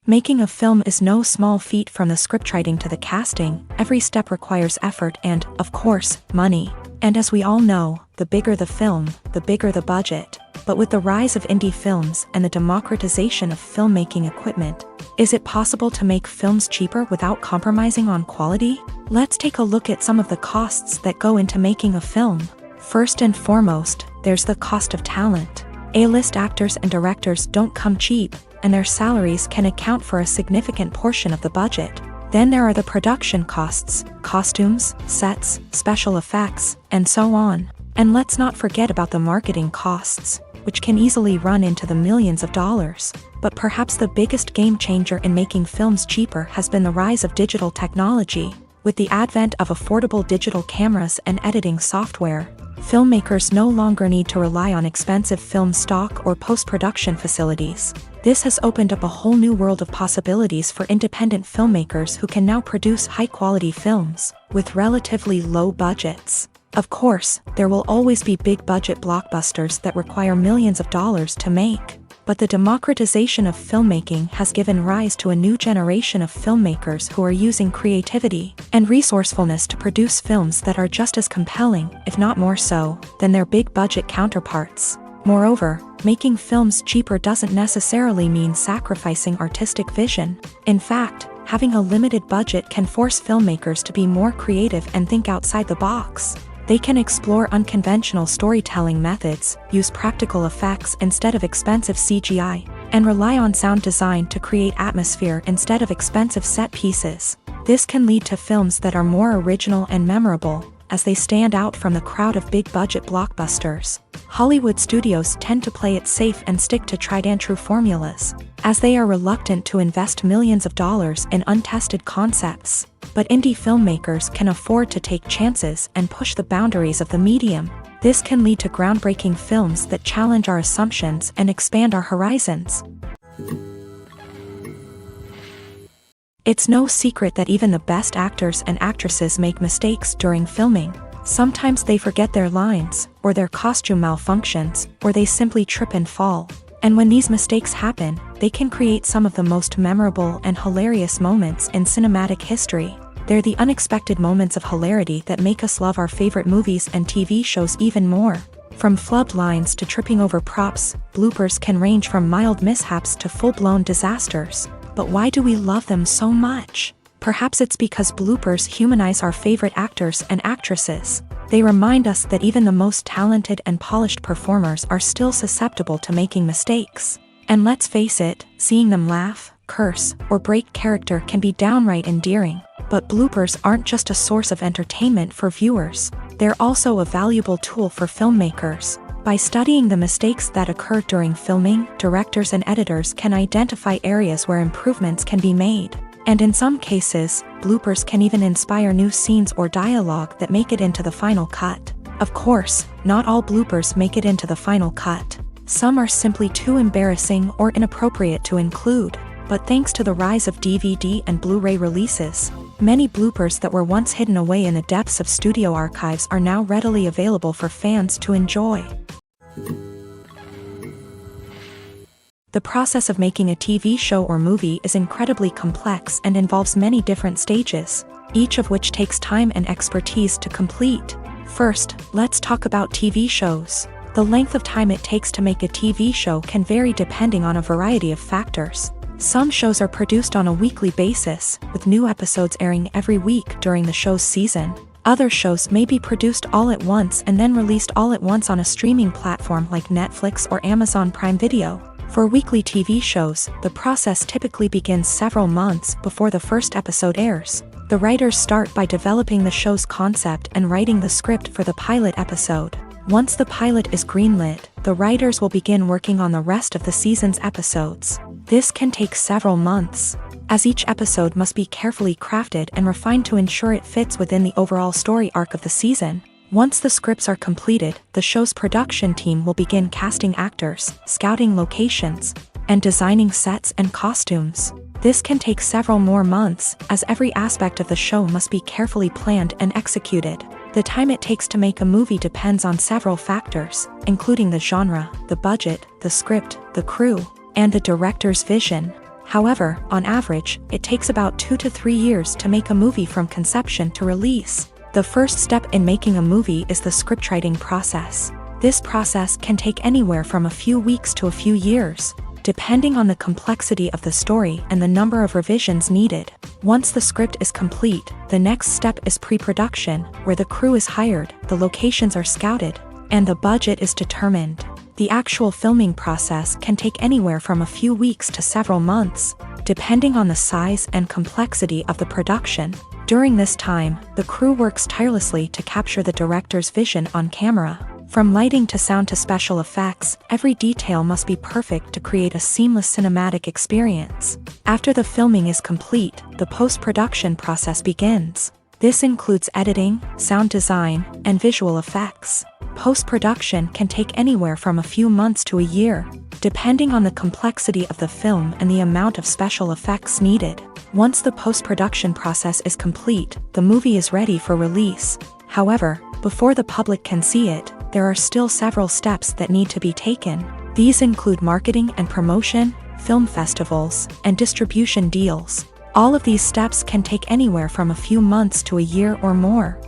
Speaker 1: Making a film is no small feat. From the scriptwriting to the casting, every step requires effort and, of course, money. And as we all know, the bigger the film, the bigger the budget. But with the rise of indie films and the democratization of filmmaking equipment, is it possible to make films cheaper without compromising on quality? Let's take a look at some of the costs that go into making a film. First and foremost, there's the cost of talent. A-list actors and directors don't come cheap, and their salaries can account for a significant portion of the budget. Then there are the production costs, costumes, sets, special effects, and so on. And let's not forget about the marketing costs, which can easily run into the millions of dollars. But perhaps the biggest game changer in making films cheaper has been the rise of digital technology. With the advent of affordable digital cameras and editing software, filmmakers no longer need to rely on expensive film stock or post-production facilities. This has opened up a whole new world of possibilities for independent filmmakers who can now produce high-quality films with relatively low budgets. Of course, there will always be big-budget blockbusters that require millions of dollars to make. But the democratization of filmmaking has given rise to a new generation of filmmakers who are using creativity and resourcefulness to produce films that are just as compelling, if not more so, than their big-budget counterparts. Moreover, making films cheaper doesn't necessarily mean sacrificing artistic vision. In fact, having a limited budget can force filmmakers to be more creative and think outside the box. They can explore unconventional storytelling methods, use practical effects instead of expensive CGI, and rely on sound design to create atmosphere instead of expensive set pieces. This can lead to films that are more original and memorable, as they stand out from the crowd of big-budget blockbusters. Hollywood studios tend to play it safe and stick to tried-and-true formulas, as they are reluctant to invest millions of dollars in untested concepts. But indie filmmakers can afford to take chances and push the boundaries of the medium. This can lead to groundbreaking films that challenge our assumptions and expand our horizons. It's no secret that even the best actors and actresses make mistakes during filming. Sometimes they forget their lines, or their costume malfunctions, or they simply trip and fall. And when these mistakes happen, they can create some of the most memorable and hilarious moments in cinematic history. They're the unexpected moments of hilarity that make us love our favorite movies and TV shows even more. From flubbed lines to tripping over props, bloopers can range from mild mishaps to full-blown disasters. But why do we love them so much? Perhaps it's because bloopers humanize our favorite actors and actresses. They remind us that even the most talented and polished performers are still susceptible to making mistakes. And let's face it, seeing them laugh, curse, or break character can be downright endearing. But bloopers aren't just a source of entertainment for viewers. They're also a valuable tool for filmmakers. By studying the mistakes that occur during filming, directors and editors can identify areas where improvements can be made. And in some cases, bloopers can even inspire new scenes or dialogue that make it into the final cut. Of course, not all bloopers make it into the final cut. Some are simply too embarrassing or inappropriate to include. But thanks to the rise of DVD and Blu-ray releases, many bloopers that were once hidden away in the depths of studio archives are now readily available for fans to enjoy. The process of making a TV show or movie is incredibly complex and involves many different stages, each of which takes time and expertise to complete. First, let's talk about TV shows. The length of time it takes to make a TV show can vary depending on a variety of factors. Some shows are produced on a weekly basis, with new episodes airing every week during the show's season. Other shows may be produced all at once and then released all at once on a streaming platform like Netflix or Amazon Prime Video. For weekly TV shows, the process typically begins several months before the first episode airs. The writers start by developing the show's concept and writing the script for the pilot episode. Once the pilot is greenlit, the writers will begin working on the rest of the season's episodes. This can take several months, as each episode must be carefully crafted and refined to ensure it fits within the overall story arc of the season. Once the scripts are completed, the show's production team will begin casting actors, scouting locations, and designing sets and costumes. This can take several more months, as every aspect of the show must be carefully planned and executed. The time it takes to make a movie depends on several factors, including the genre, the budget, the script, the crew, and the director's vision. However, on average, it takes about 2 to 3 years to make a movie from conception to release. The first step in making a movie is the scriptwriting process. This process can take anywhere from a few weeks to a few years, depending on the complexity of the story and the number of revisions needed. Once the script is complete, the next step is pre-production, where the crew is hired, the locations are scouted, and the budget is determined. The actual filming process can take anywhere from a few weeks to several months, depending on the size and complexity of the production. During this time, the crew works tirelessly to capture the director's vision on camera. From lighting to sound to special effects, every detail must be perfect to create a seamless cinematic experience. After the filming is complete, the post-production process begins. This includes editing, sound design, and visual effects. Post-production can take anywhere from a few months to a year, depending on the complexity of the film and the amount of special effects needed. Once the post-production process is complete, the movie is ready for release. However, before the public can see it, there are still several steps that need to be taken. These include marketing and promotion, film festivals, and distribution deals. All of these steps can take anywhere from a few months to a year or more.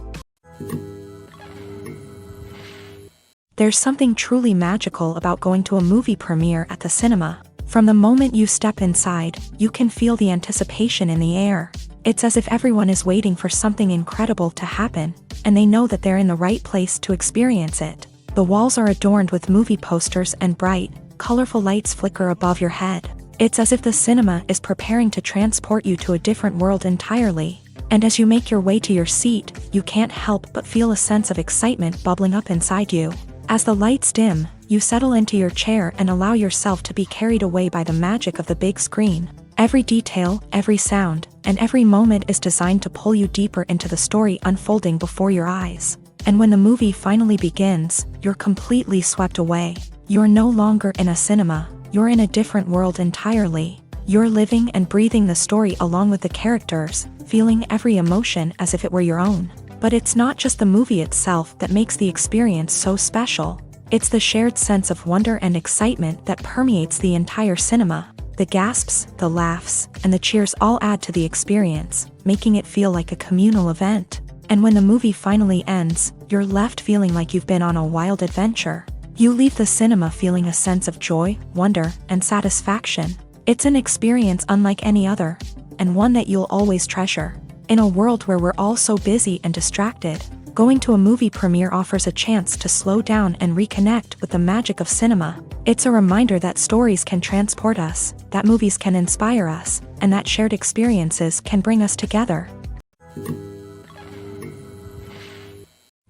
Speaker 1: There's something truly magical about going to a movie premiere at the cinema. From the moment you step inside, you can feel the anticipation in the air. It's as if everyone is waiting for something incredible to happen, and they know that they're in the right place to experience it. The walls are adorned with movie posters and bright, colorful lights flicker above your head. It's as if the cinema is preparing to transport you to a different world entirely. And as you make your way to your seat, you can't help but feel a sense of excitement bubbling up inside you. As the lights dim, you settle into your chair and allow yourself to be carried away by the magic of the big screen. Every detail, every sound, and every moment is designed to pull you deeper into the story unfolding before your eyes. And when the movie finally begins, you're completely swept away. You're no longer in a cinema, you're in a different world entirely. You're living and breathing the story along with the characters, feeling every emotion as if it were your own. But it's not just the movie itself that makes the experience so special. It's the shared sense of wonder and excitement that permeates the entire cinema. The gasps, the laughs, and the cheers all add to the experience, making it feel like a communal event. And when the movie finally ends, you're left feeling like you've been on a wild adventure. You leave the cinema feeling a sense of joy, wonder, and satisfaction. It's an experience unlike any other, and one that you'll always treasure. In a world where we're all so busy and distracted, going to a movie premiere offers a chance to slow down and reconnect with the magic of cinema. It's a reminder that stories can transport us, that movies can inspire us, and that shared experiences can bring us together.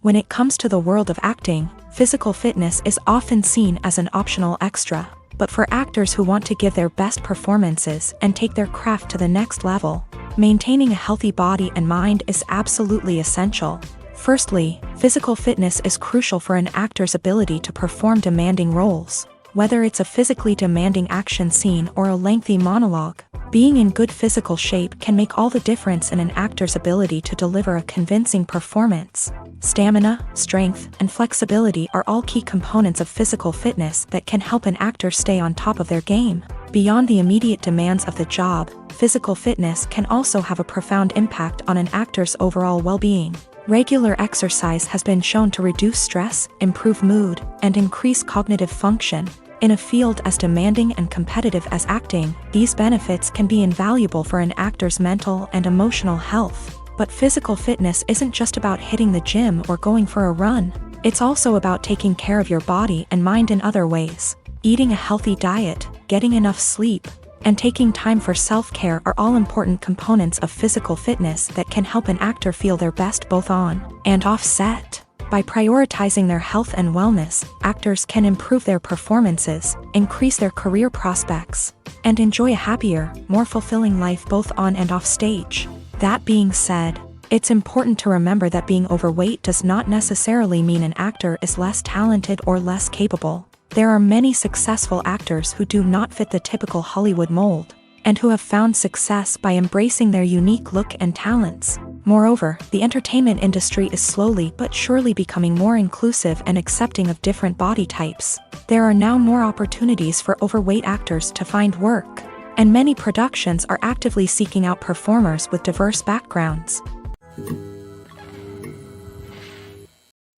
Speaker 1: When it comes to the world of acting, physical fitness is often seen as an optional extra. But for actors who want to give their best performances and take their craft to the next level, maintaining a healthy body and mind is absolutely essential. Firstly, physical fitness is crucial for an actor's ability to perform demanding roles. Whether it's a physically demanding action scene or a lengthy monologue, being in good physical shape can make all the difference in an actor's ability to deliver a convincing performance. Stamina, strength, and flexibility are all key components of physical fitness that can help an actor stay on top of their game. Beyond the immediate demands of the job, physical fitness can also have a profound impact on an actor's overall well-being. Regular exercise has been shown to reduce stress, improve mood, and increase cognitive function. In a field as demanding and competitive as acting, these benefits can be invaluable for an actor's mental and emotional health. But physical fitness isn't just about hitting the gym or going for a run. It's also about taking care of your body and mind in other ways. Eating a healthy diet, getting enough sleep, and taking time for self-care are all important components of physical fitness that can help an actor feel their best both on and off set. By prioritizing their health and wellness, actors can improve their performances, increase their career prospects, and enjoy a happier, more fulfilling life both on and off stage. That being said, it's important to remember that being overweight does not necessarily mean an actor is less talented or less capable. There are many successful actors who do not fit the typical Hollywood mold, and who have found success by embracing their unique look and talents. Moreover, the entertainment industry is slowly but surely becoming more inclusive and accepting of different body types. There are now more opportunities for overweight actors to find work, and many productions are actively seeking out performers with diverse backgrounds.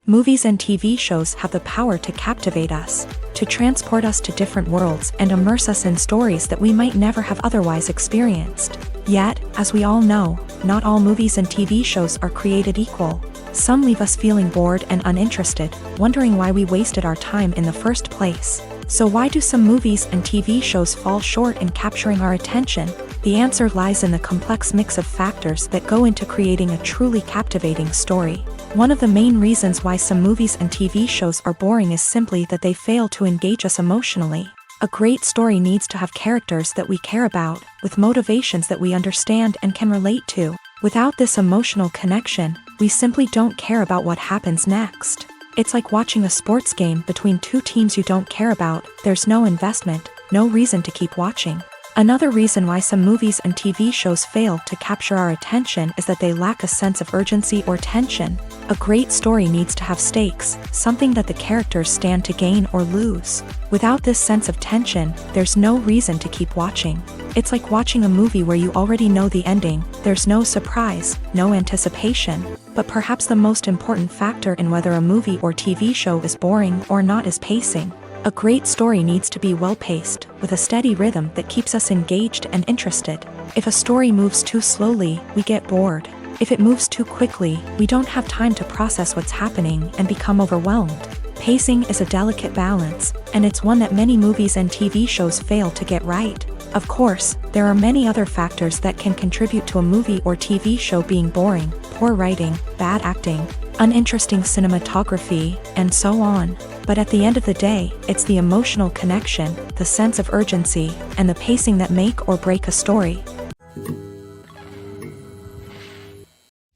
Speaker 1: Movies and TV shows have the power to captivate us, to transport us to different worlds and immerse us in stories that we might never have otherwise experienced. Yet, as we all know, not all movies and TV shows are created equal. Some leave us feeling bored and uninterested, wondering why we wasted our time in the first place. So why do some movies and TV shows fall short in capturing our attention? The answer lies in the complex mix of factors that go into creating a truly captivating story. One of the main reasons why some movies and TV shows are boring is simply that they fail to engage us emotionally. A great story needs to have characters that we care about, with motivations that we understand and can relate to. Without this emotional connection, we simply don't care about what happens next. It's like watching a sports game between two teams you don't care about. There's no investment, no reason to keep watching. Another reason why some movies and TV shows fail to capture our attention is that they lack a sense of urgency or tension. A great story needs to have stakes, something that the characters stand to gain or lose. Without this sense of tension, there's no reason to keep watching. It's like watching a movie where you already know the ending. There's no surprise, no anticipation. But perhaps the most important factor in whether a movie or TV show is boring or not is pacing. A great story needs to be well-paced, with a steady rhythm that keeps us engaged and interested. If a story moves too slowly, we get bored. If it moves too quickly, we don't have time to process what's happening and become overwhelmed. Pacing is a delicate balance, and it's one that many movies and TV shows fail to get right. Of course, there are many other factors that can contribute to a movie or TV show being boring: poor writing, bad acting, uninteresting cinematography, and so on. But at the end of the day, it's the emotional connection, the sense of urgency, and the pacing that make or break a story.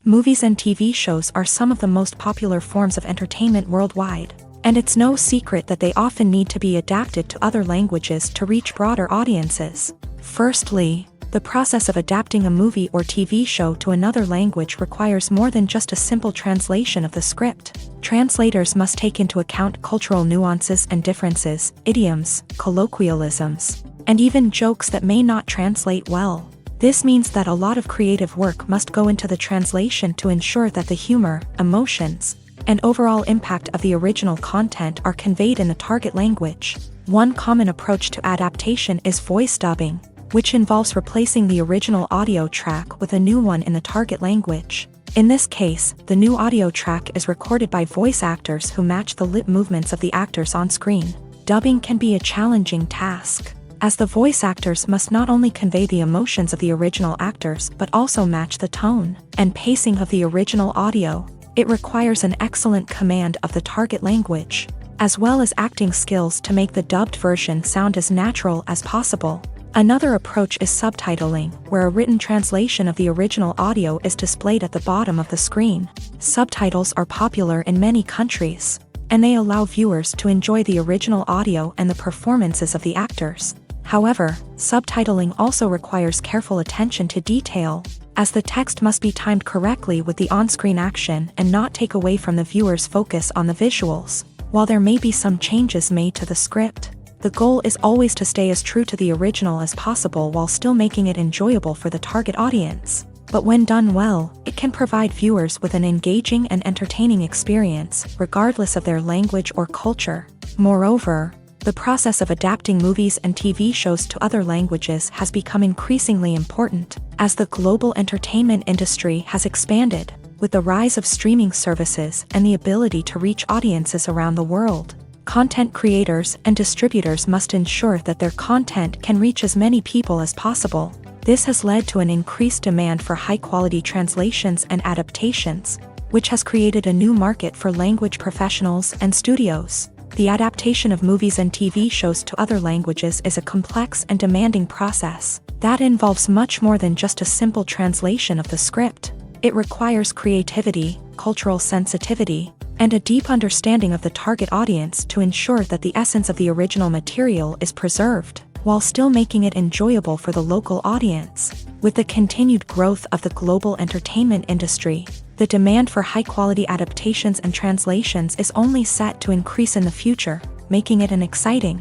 Speaker 1: Movies and TV shows are some of the most popular forms of entertainment worldwide, and it's no secret that they often need to be adapted to other languages to reach broader audiences. Firstly, the process of adapting a movie or TV show to another language requires more than just a simple translation of the script. Translators must take into account cultural nuances and differences, idioms, colloquialisms, and even jokes that may not translate well. This means that a lot of creative work must go into the translation to ensure that the humor, emotions, and overall impact of the original content are conveyed in the target language. One common approach to adaptation is voice dubbing, which involves replacing the original audio track with a new one in the target language. In this case, the new audio track is recorded by voice actors who match the lip movements of the actors on screen. Dubbing can be a challenging task, as the voice actors must not only convey the emotions of the original actors but also match the tone and pacing of the original audio. It requires an excellent command of the target language, as well as acting skills to make the dubbed version sound as natural as possible. Another approach is subtitling, where a written translation of the original audio is displayed at the bottom of the screen. Subtitles are popular in many countries, and they allow viewers to enjoy the original audio and the performances of the actors. However, subtitling also requires careful attention to detail, as the text must be timed correctly with the on-screen action and not take away from the viewer's focus on the visuals. While there may be some changes made to the script, the goal is always to stay as true to the original as possible while still making it enjoyable for the target audience. But when done well, it can provide viewers with an engaging and entertaining experience, regardless of their language or culture. Moreover, The process of adapting movies and TV shows to other languages has become increasingly important as the global entertainment industry has expanded, with the rise of streaming services and the ability to reach audiences around the world. Content creators and distributors must ensure that their content can reach as many people as possible. This has led to an increased demand for high-quality translations and adaptations, which has created a new market for language professionals and studios. The adaptation of movies and TV shows to other languages is a complex and demanding process that involves much more than just a simple translation of the script. It requires creativity, cultural sensitivity, and a deep understanding of the target audience to ensure that the essence of the original material is preserved, while still making it enjoyable for the local audience. With the continued growth of the global entertainment industry, the demand for high-quality adaptations and translations is only set to increase in the future, making it an exciting.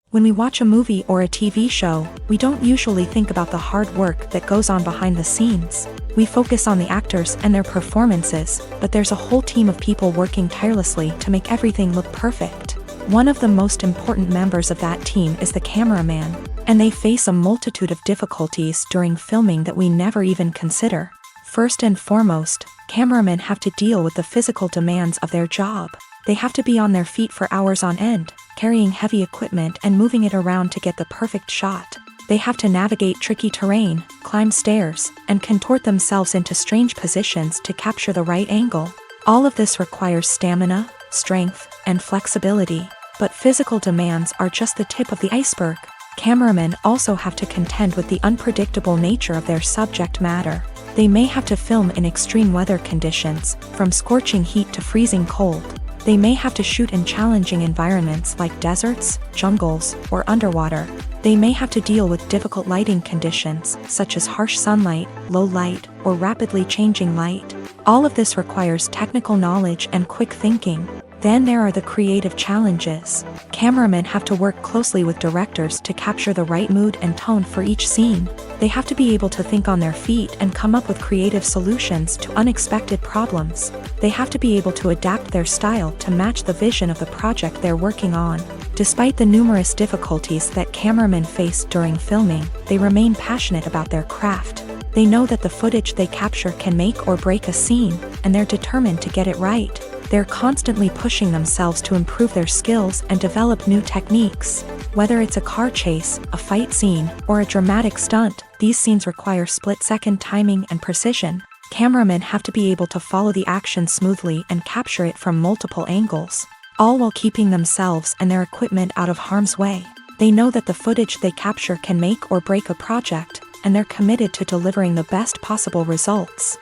Speaker 1: When we watch a movie or a TV show, we don't usually think about the hard work that goes on behind the scenes. We focus on the actors and their performances, but there's a whole team of people working tirelessly to make everything look perfect. One of the most important members of that team is the cameraman, and they face a multitude of difficulties during filming that we never even consider. First and foremost, cameramen have to deal with the physical demands of their job. They have to be on their feet for hours on end, carrying heavy equipment and moving it around to get the perfect shot. They have to navigate tricky terrain, climb stairs, and contort themselves into strange positions to capture the right angle. All of this requires stamina, strength, and flexibility. But physical demands are just the tip of the iceberg. Cameramen also have to contend with the unpredictable nature of their subject matter. They may have to film in extreme weather conditions, from scorching heat to freezing cold. They may have to shoot in challenging environments like deserts, jungles, or underwater. They may have to deal with difficult lighting conditions, such as harsh sunlight, low light, or rapidly changing light. All of this requires technical knowledge and quick thinking. Then there are the creative challenges. Cameramen have to work closely with directors to capture the right mood and tone for each scene. They have to be able to think on their feet and come up with creative solutions to unexpected problems. They have to be able to adapt their style to match the vision of the project they're working on. Despite the numerous difficulties that cameramen face during filming, they remain passionate about their craft. They know that the footage they capture can make or break a scene, and they're determined to get it right. They're constantly pushing themselves to improve their skills and develop new techniques. Whether it's a car chase, a fight scene, or a dramatic stunt, these scenes require split-second timing and precision. Cameramen have to be able to follow the action smoothly and capture it from multiple angles, all while keeping themselves and their equipment out of harm's way. They know that the footage they capture can make or break a project, and they're committed to delivering the best possible results.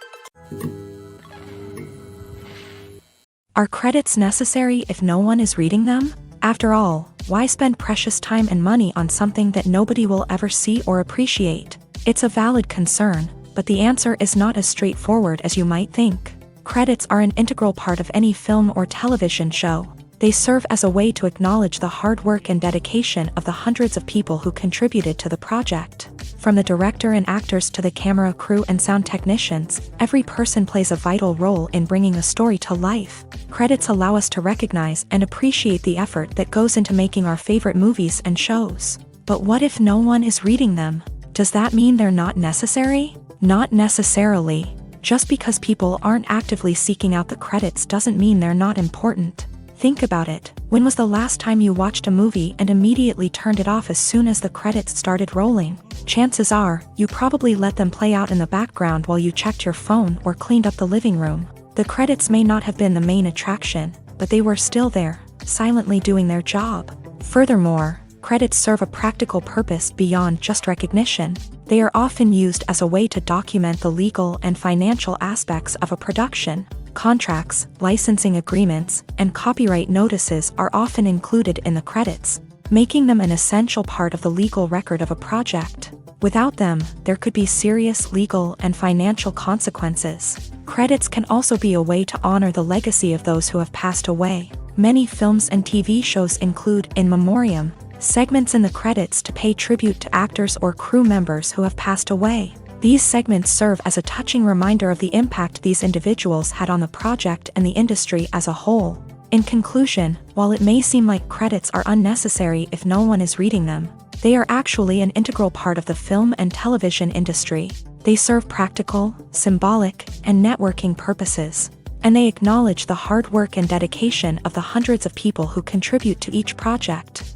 Speaker 1: Are credits necessary if no one is reading them? After all, why spend precious time and money on something that nobody will ever see or appreciate? It's a valid concern, but the answer is not as straightforward as you might think. Credits are an integral part of any film or television show. They serve as a way to acknowledge the hard work and dedication of the hundreds of people who contributed to the project. From the director and actors to the camera crew and sound technicians, every person plays a vital role in bringing a story to life. Credits allow us to recognize and appreciate the effort that goes into making our favorite movies and shows. But what if no one is reading them? Does that mean they're not necessary? Not necessarily. Just because people aren't actively seeking out the credits doesn't mean they're not important. Think about it. When was the last time you watched a movie and immediately turned it off as soon as the credits started rolling? Chances are, you probably let them play out in the background while you checked your phone or cleaned up the living room. The credits may not have been the main attraction, but they were still there, silently doing their job. Furthermore, credits serve a practical purpose beyond just recognition. They are often used as a way to document the legal and financial aspects of a production. Contracts, licensing agreements, and copyright notices are often included in the credits, making them an essential part of the legal record of a project. Without them, there could be serious legal and financial consequences. Credits can also be a way to honor the legacy of those who have passed away. Many films and TV shows include in memoriam segments in the credits to pay tribute to actors or crew members who have passed away. These segments serve as a touching reminder of the impact these individuals had on the project and the industry as a whole. In conclusion, while it may seem like credits are unnecessary if no one is reading them, they are actually an integral part of the film and television industry. They serve practical, symbolic, and networking purposes, and they acknowledge the hard work and dedication of the hundreds of people who contribute to each project.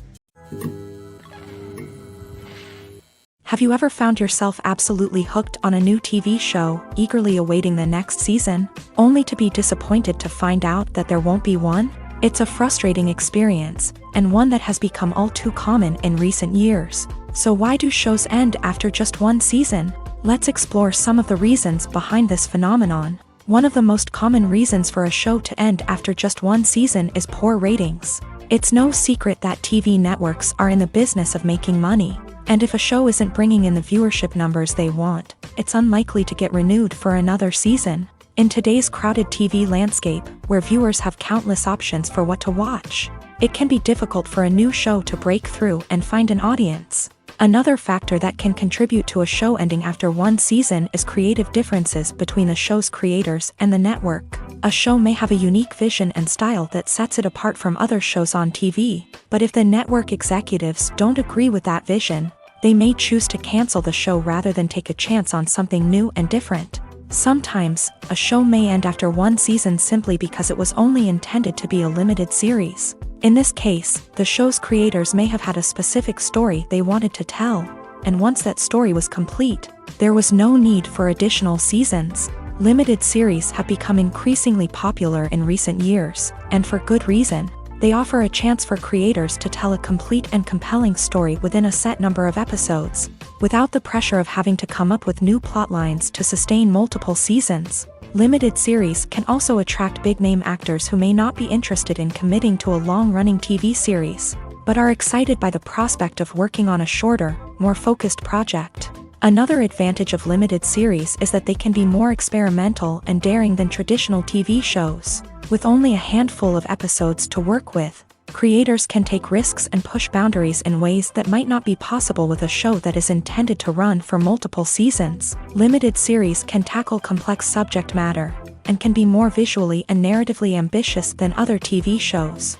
Speaker 1: Have you ever found yourself absolutely hooked on a new TV show, eagerly awaiting the next season, only to be disappointed to find out that there won't be one? It's a frustrating experience, and one that has become all too common in recent years. So why do shows end after just one season? Let's explore some of the reasons behind this phenomenon. One of the most common reasons for a show to end after just one season is poor ratings. It's no secret that TV networks are in the business of making money. And if a show isn't bringing in the viewership numbers they want, it's unlikely to get renewed for another season. In today's crowded TV landscape, where viewers have countless options for what to watch, it can be difficult for a new show to break through and find an audience. Another factor that can contribute to a show ending after one season is creative differences between the show's creators and the network. A show may have a unique vision and style that sets it apart from other shows on TV, but if the network executives don't agree with that vision, they may choose to cancel the show rather than take a chance on something new and different. Sometimes, a show may end after one season simply because it was only intended to be a limited series. In this case, the show's creators may have had a specific story they wanted to tell, and once that story was complete, there was no need for additional seasons. Limited series have become increasingly popular in recent years, and for good reason. They offer a chance for creators to tell a complete and compelling story within a set number of episodes, without the pressure of having to come up with new plotlines to sustain multiple seasons. Limited series can also attract big-name actors who may not be interested in committing to a long-running TV series, but are excited by the prospect of working on a shorter, more focused project. Another advantage of limited series is that they can be more experimental and daring than traditional TV shows. With only a handful of episodes to work with, creators can take risks and push boundaries in ways that might not be possible with a show that is intended to run for multiple seasons. Limited series can tackle complex subject matter, and can be more visually and narratively ambitious than other TV shows.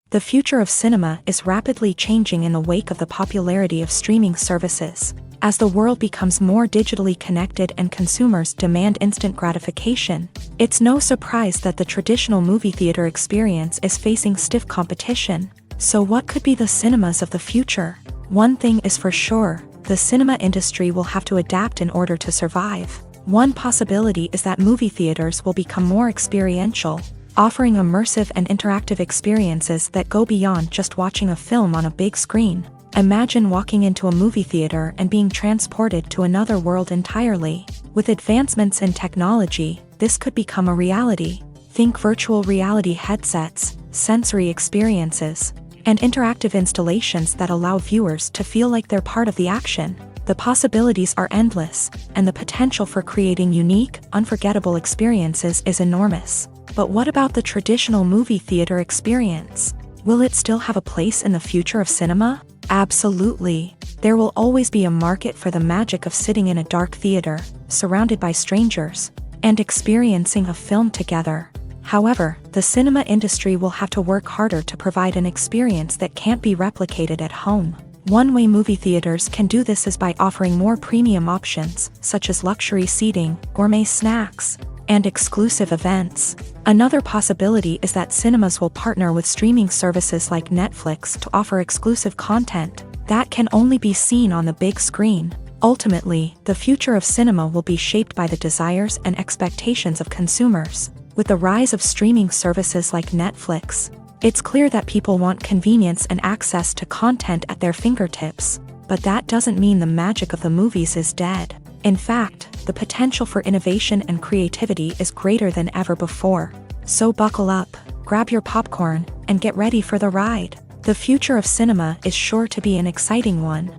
Speaker 1: The future of cinema is rapidly changing in the wake of the popularity of streaming services. As the world becomes more digitally connected and consumers demand instant gratification, it's no surprise that the traditional movie theater experience is facing stiff competition. So what could be the cinemas of the future? One thing is for sure, the cinema industry will have to adapt in order to survive. One possibility is that movie theaters will become more experiential, offering immersive and interactive experiences that go beyond just watching a film on a big screen. Imagine walking into a movie theater and being transported to another world entirely. With advancements in technology, this could become a reality. Think virtual reality headsets, sensory experiences, and interactive installations that allow viewers to feel like they're part of the action. The possibilities are endless, and the potential for creating unique, unforgettable experiences is enormous. But what about the traditional movie theater experience? Will it still have a place in the future of cinema? Absolutely. There will always be a market for the magic of sitting in a dark theater, surrounded by strangers, and experiencing a film together. However, the cinema industry will have to work harder to provide an experience that can't be replicated at home. One way movie theaters can do this is by offering more premium options, such as luxury seating, gourmet snacks, and exclusive events. Another possibility is that cinemas will partner with streaming services like Netflix to offer exclusive content that can only be seen on the big screen. Ultimately, the future of cinema will be shaped by the desires and expectations of consumers. With the rise of streaming services like Netflix, it's clear that people want convenience and access to content at their fingertips, but that doesn't mean the magic of the movies is dead. In fact, the potential for innovation and creativity is greater than ever before. So buckle up, grab your popcorn, and get ready for the ride. The future of cinema is sure to be an exciting one.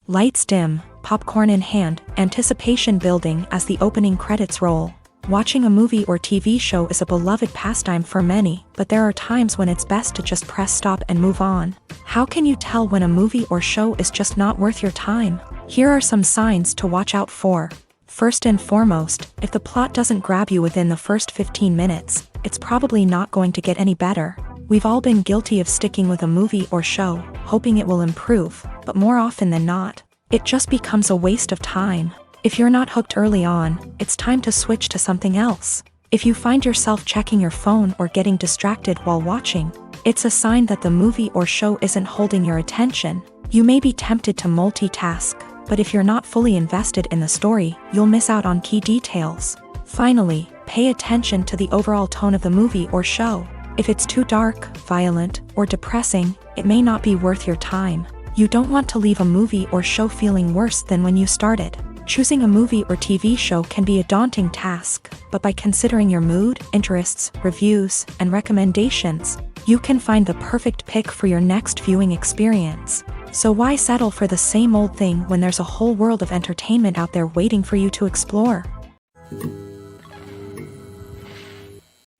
Speaker 1: Lights dim, popcorn in hand, anticipation building as the opening credits roll. Watching a movie or TV show is a beloved pastime for many, but there are times when it's best to just press stop and move on. How can you tell when a movie or show is just not worth your time? Here are some signs to watch out for. First and foremost, if the plot doesn't grab you within the first 15 minutes, it's probably not going to get any better. We've all been guilty of sticking with a movie or show, hoping it will improve, but more often than not, it just becomes a waste of time. If you're not hooked early on, it's time to switch to something else. If you find yourself checking your phone or getting distracted while watching, it's a sign that the movie or show isn't holding your attention. You may be tempted to multitask, but if you're not fully invested in the story, you'll miss out on key details. Finally, pay attention to the overall tone of the movie or show. If it's too dark, violent, or depressing, it may not be worth your time. You don't want to leave a movie or show feeling worse than when you started. Choosing a movie or TV show can be a daunting task, but by considering your mood, interests, reviews, and recommendations, you can find the perfect pick for your next viewing experience. So why settle for the same old thing when there's a whole world of entertainment out there waiting for you to explore?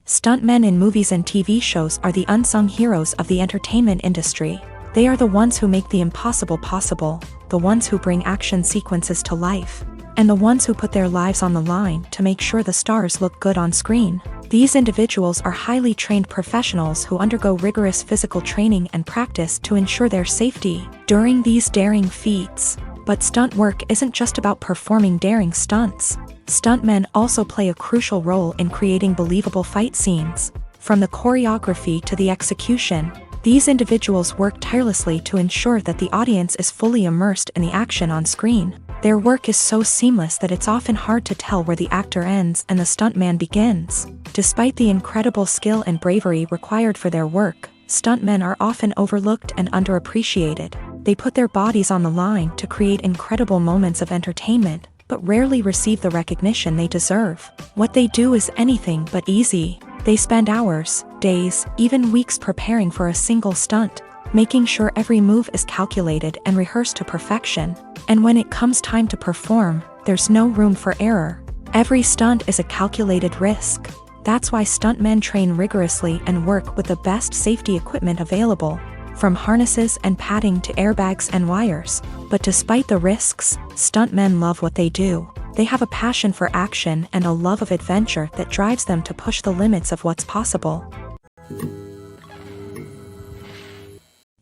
Speaker 1: Stuntmen in movies and TV shows are the unsung heroes of the entertainment industry. They are the ones who make the impossible possible, the ones who bring action sequences to life, and the ones who put their lives on the line to make sure the stars look good on screen. These individuals are highly trained professionals who undergo rigorous physical training and practice to ensure their safety during these daring feats. But stunt work isn't just about performing daring stunts. Stuntmen also play a crucial role in creating believable fight scenes. From the choreography to the execution, these individuals work tirelessly to ensure that the audience is fully immersed in the action on screen. Their work is so seamless that it's often hard to tell where the actor ends and the stuntman begins. Despite the incredible skill and bravery required for their work, stuntmen are often overlooked and underappreciated. They put their bodies on the line to create incredible moments of entertainment, but rarely receive the recognition they deserve. What they do is anything but easy. They spend hours, days, even weeks preparing for a single stunt, making sure every move is calculated and rehearsed to perfection. And when it comes time to perform, there's no room for error. Every stunt is a calculated risk. That's why stuntmen train rigorously and work with the best safety equipment available, from harnesses and padding to airbags and wires. But despite the risks, stuntmen love what they do. They have a passion for action and a love of adventure that drives them to push the limits of what's possible.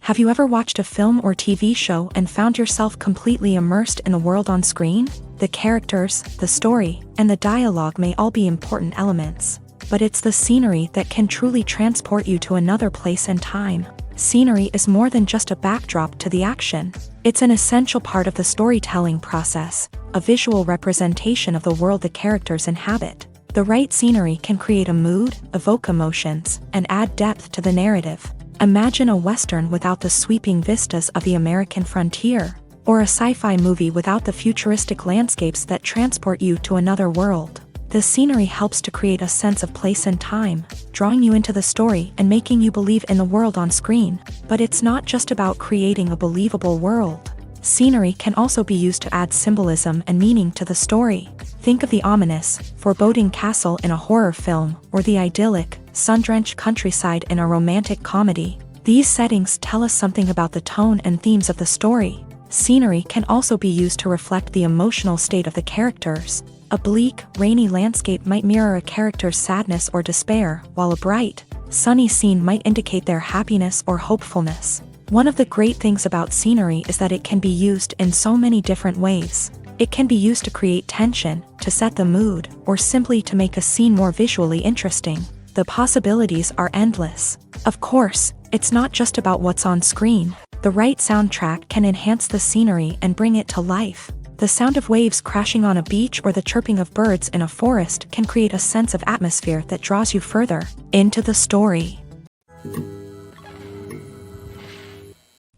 Speaker 1: Have you ever watched a film or TV show and found yourself completely immersed in the world on screen? The characters, the story, and the dialogue may all be important elements, but it's the scenery that can truly transport you to another place and time. Scenery is more than just a backdrop to the action. It's an essential part of the storytelling process, a visual representation of the world the characters inhabit. The right scenery can create a mood, evoke emotions, and add depth to the narrative. Imagine a Western without the sweeping vistas of the American frontier, or a sci-fi movie without the futuristic landscapes that transport you to another world. The scenery helps to create a sense of place and time, drawing you into the story and making you believe in the world on screen. But it's not just about creating a believable world. Scenery can also be used to add symbolism and meaning to the story. Think of the ominous, foreboding castle in a horror film, or the idyllic, sun-drenched countryside in a romantic comedy. These settings tell us something about the tone and themes of the story. Scenery can also be used to reflect the emotional state of the characters. A bleak, rainy landscape might mirror a character's sadness or despair, while a bright, sunny scene might indicate their happiness or hopefulness. One of the great things about scenery is that it can be used in so many different ways. It can be used to create tension, to set the mood, or simply to make a scene more visually interesting. The possibilities are endless. Of course, it's not just about what's on screen. The right soundtrack can enhance the scenery and bring it to life. The sound of waves crashing on a beach or the chirping of birds in a forest can create a sense of atmosphere that draws you further into the story.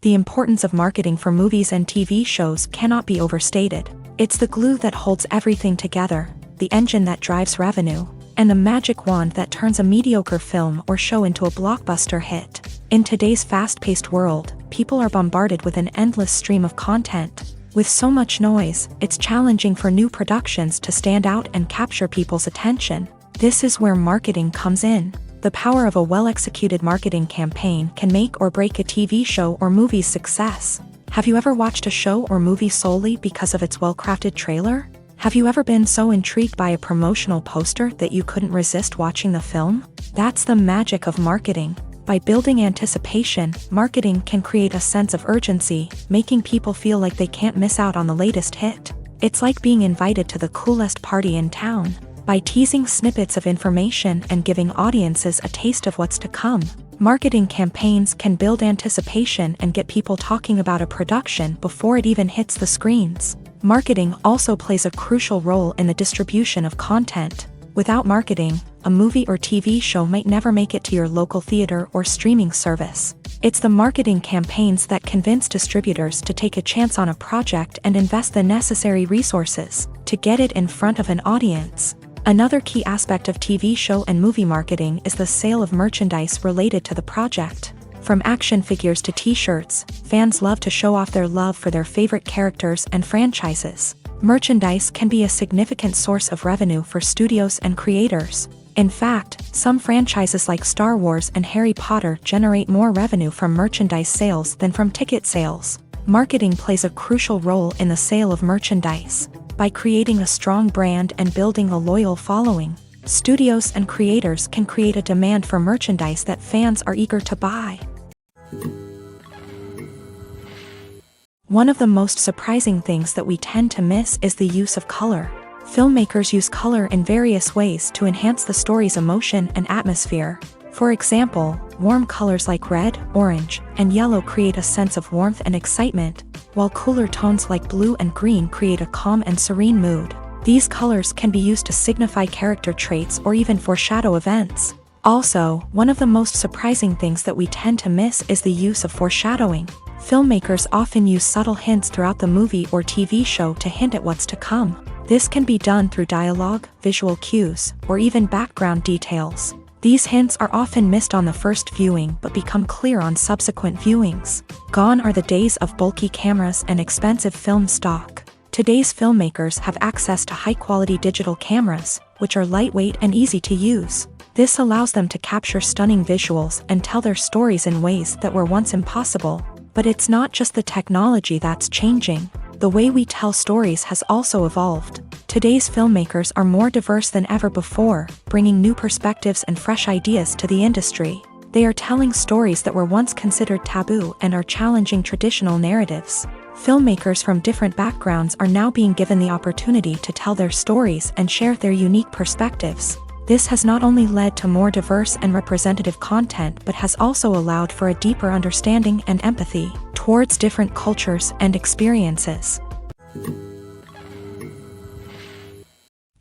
Speaker 1: The importance of marketing for movies and TV shows cannot be overstated. It's the glue that holds everything together, the engine that drives revenue, and the magic wand that turns a mediocre film or show into a blockbuster hit. In today's fast-paced world, people are bombarded with an endless stream of content. With so much noise, it's challenging for new productions to stand out and capture people's attention. This is where marketing comes in. The power of a well-executed marketing campaign can make or break a TV show or movie's success. Have you ever watched a show or movie solely because of its well-crafted trailer? Have you ever been so intrigued by a promotional poster that you couldn't resist watching the film? That's the magic of marketing. By building anticipation, marketing can create a sense of urgency, making people feel like they can't miss out on the latest hit. It's like being invited to the coolest party in town. By teasing snippets of information and giving audiences a taste of what's to come, marketing campaigns can build anticipation and get people talking about a production before it even hits the screens. Marketing also plays a crucial role in the distribution of content. Without marketing, a movie or TV show might never make it to your local theater or streaming service. It's the marketing campaigns that convince distributors to take a chance on a project and invest the necessary resources to get it in front of an audience. Another key aspect of TV show and movie marketing is the sale of merchandise related to the project. From action figures to t-shirts, fans love to show off their love for their favorite characters and franchises. Merchandise can be a significant source of revenue for studios and creators. In fact, some franchises like Star Wars and Harry Potter generate more revenue from merchandise sales than from ticket sales. Marketing plays a crucial role in the sale of merchandise. By creating a strong brand and building a loyal following, studios and creators can create a demand for merchandise that fans are eager to buy. One of the most surprising things that we tend to miss is the use of color. Filmmakers use color in various ways to enhance the story's emotion and atmosphere. For example, warm colors like red, orange, and yellow create a sense of warmth and excitement, while cooler tones like blue and green create a calm and serene mood. These colors can be used to signify character traits or even foreshadow events. Also, one of the most surprising things that we tend to miss is the use of foreshadowing. Filmmakers often use subtle hints throughout the movie or TV show to hint at what's to come. This can be done through dialogue, visual cues, or even background details. These hints are often missed on the first viewing but become clear on subsequent viewings. Gone are the days of bulky cameras and expensive film stock. Today's filmmakers have access to high-quality digital cameras, which are lightweight and easy to use. This allows them to capture stunning visuals and tell their stories in ways that were once impossible. But it's not just the technology that's changing. The way we tell stories has also evolved. Today's filmmakers are more diverse than ever before, bringing new perspectives and fresh ideas to the industry. They are telling stories that were once considered taboo and are challenging traditional narratives. Filmmakers from different backgrounds are now being given the opportunity to tell their stories and share their unique perspectives. This has not only led to more diverse and representative content but has also allowed for a deeper understanding and empathy towards different cultures and experiences.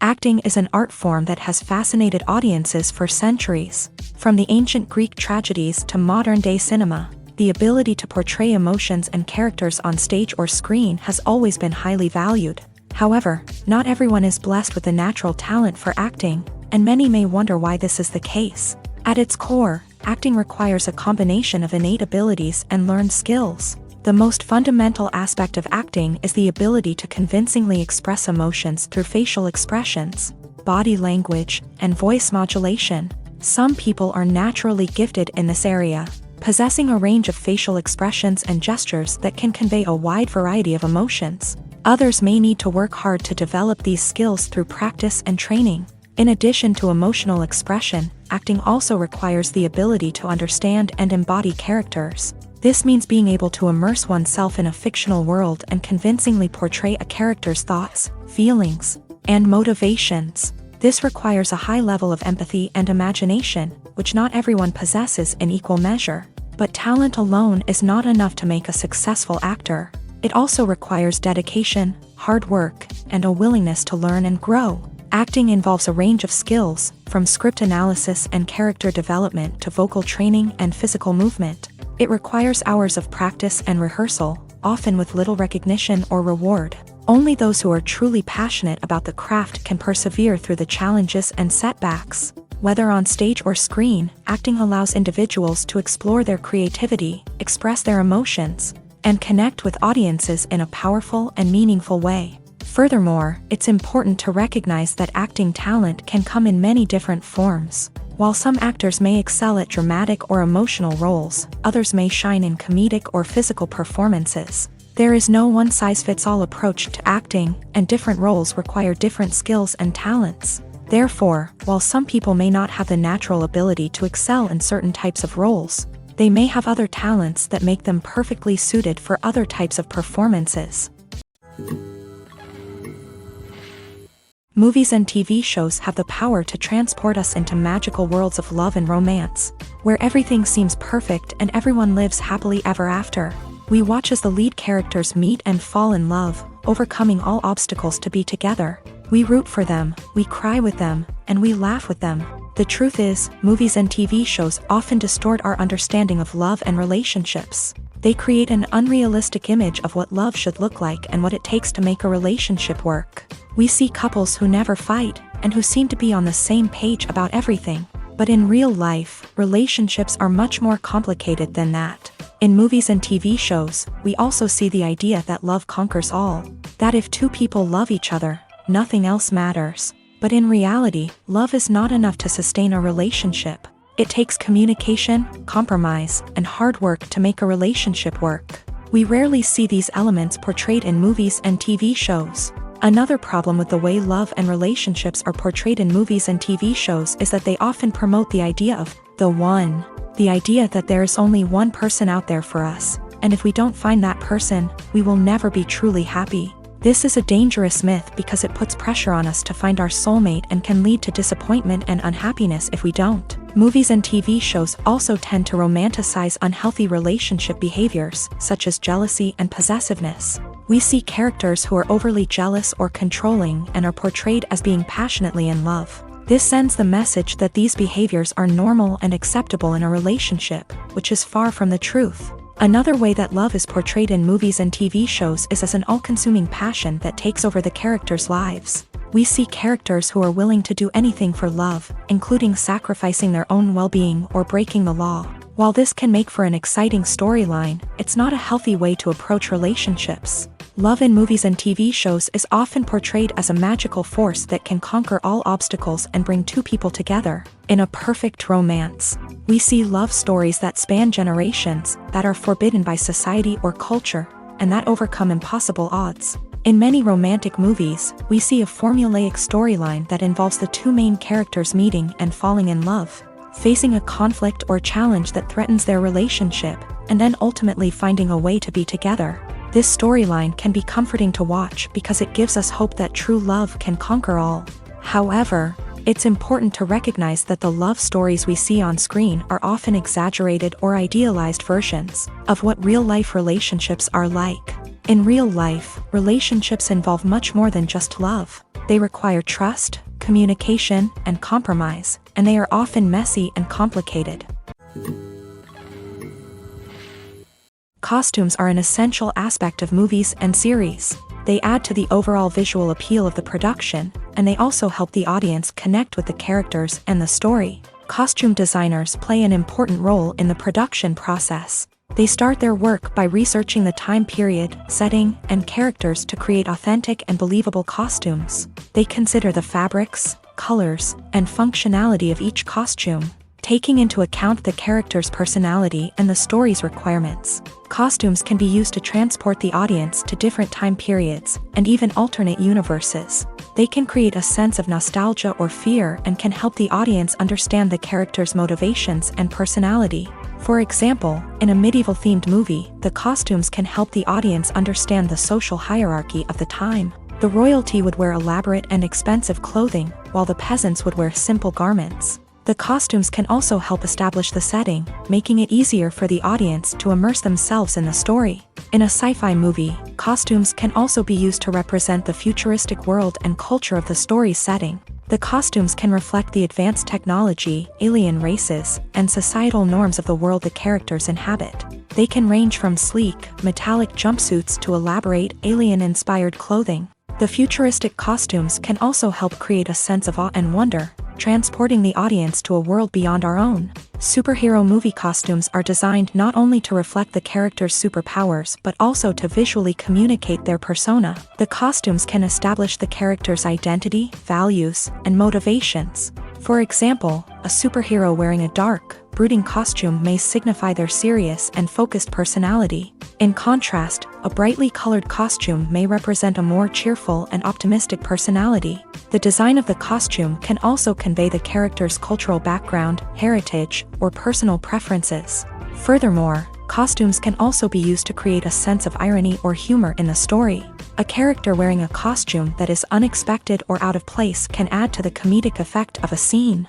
Speaker 1: Acting is an art form that has fascinated audiences for centuries. From the ancient Greek tragedies to modern-day cinema, the ability to portray emotions and characters on stage or screen has always been highly valued. However, not everyone is blessed with the natural talent for acting, and many may wonder why this is the case. At its core, acting requires a combination of innate abilities and learned skills. The most fundamental aspect of acting is the ability to convincingly express emotions through facial expressions, body language, and voice modulation. Some people are naturally gifted in this area, possessing a range of facial expressions and gestures that can convey a wide variety of emotions. Others may need to work hard to develop these skills through practice and training. In addition to emotional expression, acting also requires the ability to understand and embody characters. This means being able to immerse oneself in a fictional world and convincingly portray a character's thoughts, feelings, and motivations. This requires a high level of empathy and imagination, which not everyone possesses in equal measure. But talent alone is not enough to make a successful actor. It also requires dedication, hard work, and a willingness to learn and grow. Acting involves a range of skills, from script analysis and character development to vocal training and physical movement. It requires hours of practice and rehearsal, often with little recognition or reward. Only those who are truly passionate about the craft can persevere through the challenges and setbacks. Whether on stage or screen, acting allows individuals to explore their creativity, express their emotions, and connect with audiences in a powerful and meaningful way. Furthermore, it's important to recognize that acting talent can come in many different forms. While some actors may excel at dramatic or emotional roles, others may shine in comedic or physical performances. There is no one-size-fits-all approach to acting, and different roles require different skills and talents. Therefore, while some people may not have the natural ability to excel in certain types of roles, they may have other talents that make them perfectly suited for other types of performances. Movies and TV shows have the power to transport us into magical worlds of love and romance, where everything seems perfect and everyone lives happily ever after. We watch as the lead characters meet and fall in love, overcoming all obstacles to be together. We root for them, we cry with them, and we laugh with them. The truth is, movies and TV shows often distort our understanding of love and relationships. They create an unrealistic image of what love should look like and what it takes to make a relationship work. We see couples who never fight, and who seem to be on the same page about everything. But in real life, relationships are much more complicated than that. In movies and TV shows, we also see the idea that love conquers all. That if two people love each other, nothing else matters. But in reality, love is not enough to sustain a relationship. It takes communication, compromise, and hard work to make a relationship work. We rarely see these elements portrayed in movies and TV shows. Another problem with the way love and relationships are portrayed in movies and TV shows is that they often promote the idea of the one. The idea that there is only one person out there for us, and if we don't find that person, we will never be truly happy. This is a dangerous myth because it puts pressure on us to find our soulmate and can lead to disappointment and unhappiness if we don't. Movies and TV shows also tend to romanticize unhealthy relationship behaviors, such as jealousy and possessiveness. We see characters who are overly jealous or controlling and are portrayed as being passionately in love. This sends the message that these behaviors are normal and acceptable in a relationship, which is far from the truth. Another way that love is portrayed in movies and TV shows is as an all-consuming passion that takes over the characters' lives. We see characters who are willing to do anything for love, including sacrificing their own well-being or breaking the law. While this can make for an exciting storyline, it's not a healthy way to approach relationships. Love in movies and TV shows is often portrayed as a magical force that can conquer all obstacles and bring two people together. In a perfect romance, we see love stories that span generations, that are forbidden by society or culture, and that overcome impossible odds. In many romantic movies, we see a formulaic storyline that involves the two main characters meeting and falling in love, facing a conflict or challenge that threatens their relationship, and then ultimately finding a way to be together. This storyline can be comforting to watch because it gives us hope that true love can conquer all. However, it's important to recognize that the love stories we see on screen are often exaggerated or idealized versions of what real-life relationships are like. In real life, relationships involve much more than just love. They require trust, communication, and compromise, and they are often messy and complicated. Costumes are an essential aspect of movies and series. They add to the overall visual appeal of the production, and they also help the audience connect with the characters and the story. Costume designers play an important role in the production process. They start their work by researching the time period, setting, and characters to create authentic and believable costumes. They consider the fabrics, colors, and functionality of each costume, taking into account the character's personality and the story's requirements. Costumes can be used to transport the audience to different time periods, and even alternate universes. They can create a sense of nostalgia or fear and can help the audience understand the character's motivations and personality. For example, in a medieval-themed movie, the costumes can help the audience understand the social hierarchy of the time. The royalty would wear elaborate and expensive clothing, while the peasants would wear simple garments. The costumes can also help establish the setting, making it easier for the audience to immerse themselves in the story. In a sci-fi movie, costumes can also be used to represent the futuristic world and culture of the story's setting. The costumes can reflect the advanced technology, alien races, and societal norms of the world the characters inhabit. They can range from sleek, metallic jumpsuits to elaborate, alien-inspired clothing. The futuristic costumes can also help create a sense of awe and wonder, transporting the audience to a world beyond our own. Superhero movie costumes are designed not only to reflect the character's superpowers but also to visually communicate their persona. The costumes can establish the character's identity, values, and motivations. For example, a superhero wearing a dark, brooding costume may signify their serious and focused personality. In contrast, a brightly colored costume may represent a more cheerful and optimistic personality. The design of the costume can also convey the character's cultural background, heritage, or personal preferences. Furthermore, costumes can also be used to create a sense of irony or humor in the story. A character wearing a costume that is unexpected or out of place can add to the comedic effect of a scene.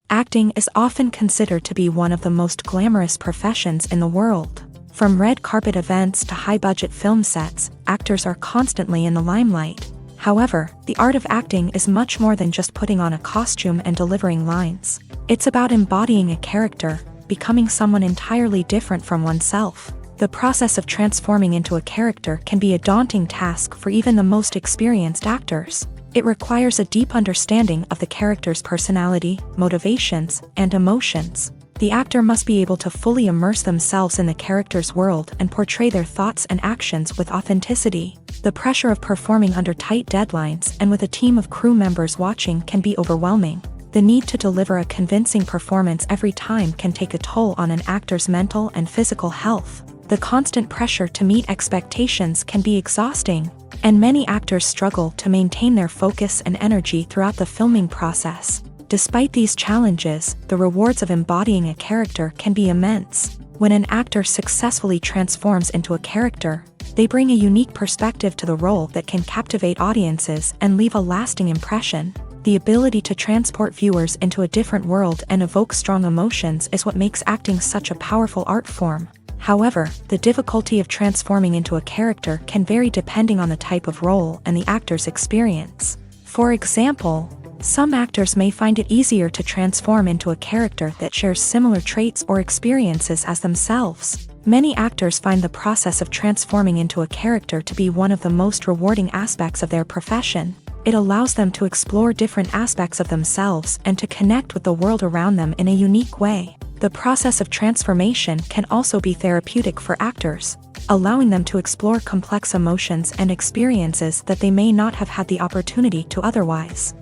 Speaker 1: Acting is often considered to be one of the most glamorous professions in the world. From red carpet events to high-budget film sets, actors are constantly in the limelight. However, the art of acting is much more than just putting on a costume and delivering lines. It's about embodying a character, becoming someone entirely different from oneself. The process of transforming into a character can be a daunting task for even the most experienced actors. It requires a deep understanding of the character's personality, motivations, and emotions. The actor must be able to fully immerse themselves in the character's world and portray their thoughts and actions with authenticity. The pressure of performing under tight deadlines and with a team of crew members watching can be overwhelming. The need to deliver a convincing performance every time can take a toll on an actor's mental and physical health. The constant pressure to meet expectations can be exhausting, and many actors struggle to maintain their focus and energy throughout the filming process. Despite these challenges, the rewards of embodying a character can be immense. When an actor successfully transforms into a character, they bring a unique perspective to the role that can captivate audiences and leave a lasting impression. The ability to transport viewers into a different world and evoke strong emotions is what makes acting such a powerful art form. However, the difficulty of transforming into a character can vary depending on the type of role and the actor's experience. For example, some actors may find it easier to transform into a character that shares similar traits or experiences as themselves. Many actors find the process of transforming into a character to be one of the most rewarding aspects of their profession. It allows them to explore different aspects of themselves and to connect with the world around them in a unique way. The process of transformation can also be therapeutic for actors, allowing them to explore complex emotions and experiences that they may not have had the opportunity to otherwise.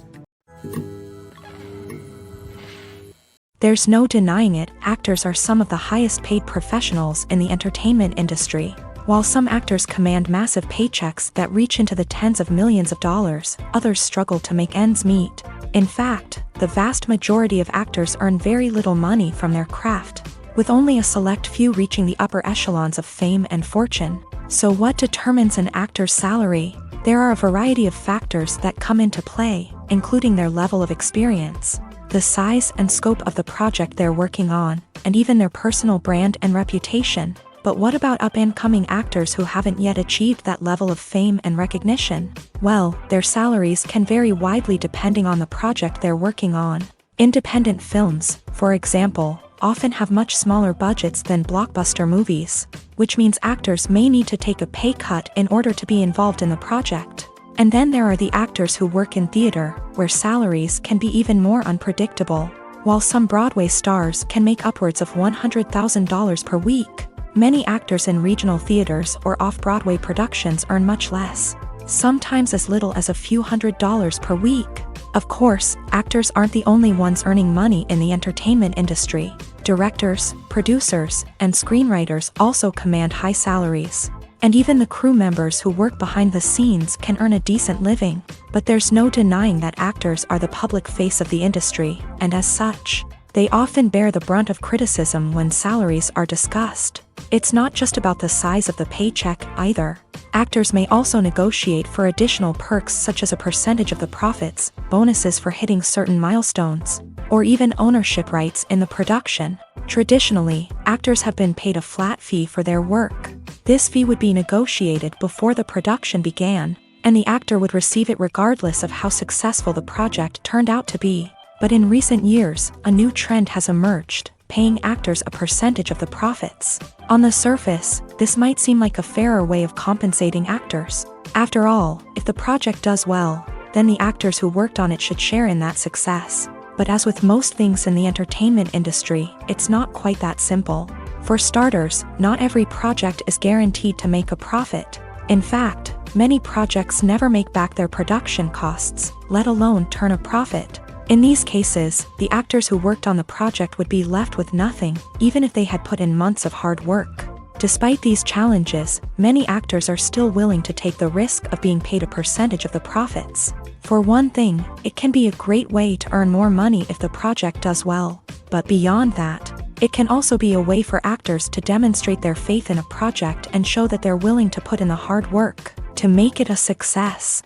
Speaker 1: There's no denying it, actors are some of the highest paid professionals in the entertainment industry. While some actors command massive paychecks that reach into the tens of millions of dollars, others struggle to make ends meet. In fact, the vast majority of actors earn very little money from their craft, with only a select few reaching the upper echelons of fame and fortune. So what determines an actor's salary? There are a variety of factors that come into play, including their level of experience, the size and scope of the project they're working on, and even their personal brand and reputation. But what about up-and-coming actors who haven't yet achieved that level of fame and recognition? Well, their salaries can vary widely depending on the project they're working on. Independent films, for example, often have much smaller budgets than blockbuster movies, which means actors may need to take a pay cut in order to be involved in the project. And then there are the actors who work in theater, where salaries can be even more unpredictable. While some Broadway stars can make upwards of $100,000 per week, many actors in regional theaters or off-Broadway productions earn much less, sometimes as little as a few $100s per week. Of course, actors aren't the only ones earning money in the entertainment industry. Directors, producers, and screenwriters also command high salaries. And even the crew members who work behind the scenes can earn a decent living. But there's no denying that actors are the public face of the industry, and as such, they often bear the brunt of criticism when salaries are discussed. It's not just about the size of the paycheck, either. Actors may also negotiate for additional perks such as a percentage of the profits, bonuses for hitting certain milestones, or even ownership rights in the production. Traditionally, actors have been paid a flat fee for their work. This fee would be negotiated before the production began, and the actor would receive it regardless of how successful the project turned out to be. But in recent years, a new trend has emerged, paying actors a percentage of the profits. On the surface, this might seem like a fairer way of compensating actors. After all, if the project does well, then the actors who worked on it should share in that success. But as with most things in the entertainment industry, it's not quite that simple. For starters, not every project is guaranteed to make a profit. In fact, many projects never make back their production costs, let alone turn a profit. In these cases, the actors who worked on the project would be left with nothing, even if they had put in months of hard work. Despite these challenges, many actors are still willing to take the risk of being paid a percentage of the profits. For one thing, it can be a great way to earn more money if the project does well. But beyond that, it can also be a way for actors to demonstrate their faith in a project and show that they're willing to put in the hard work to make it a success.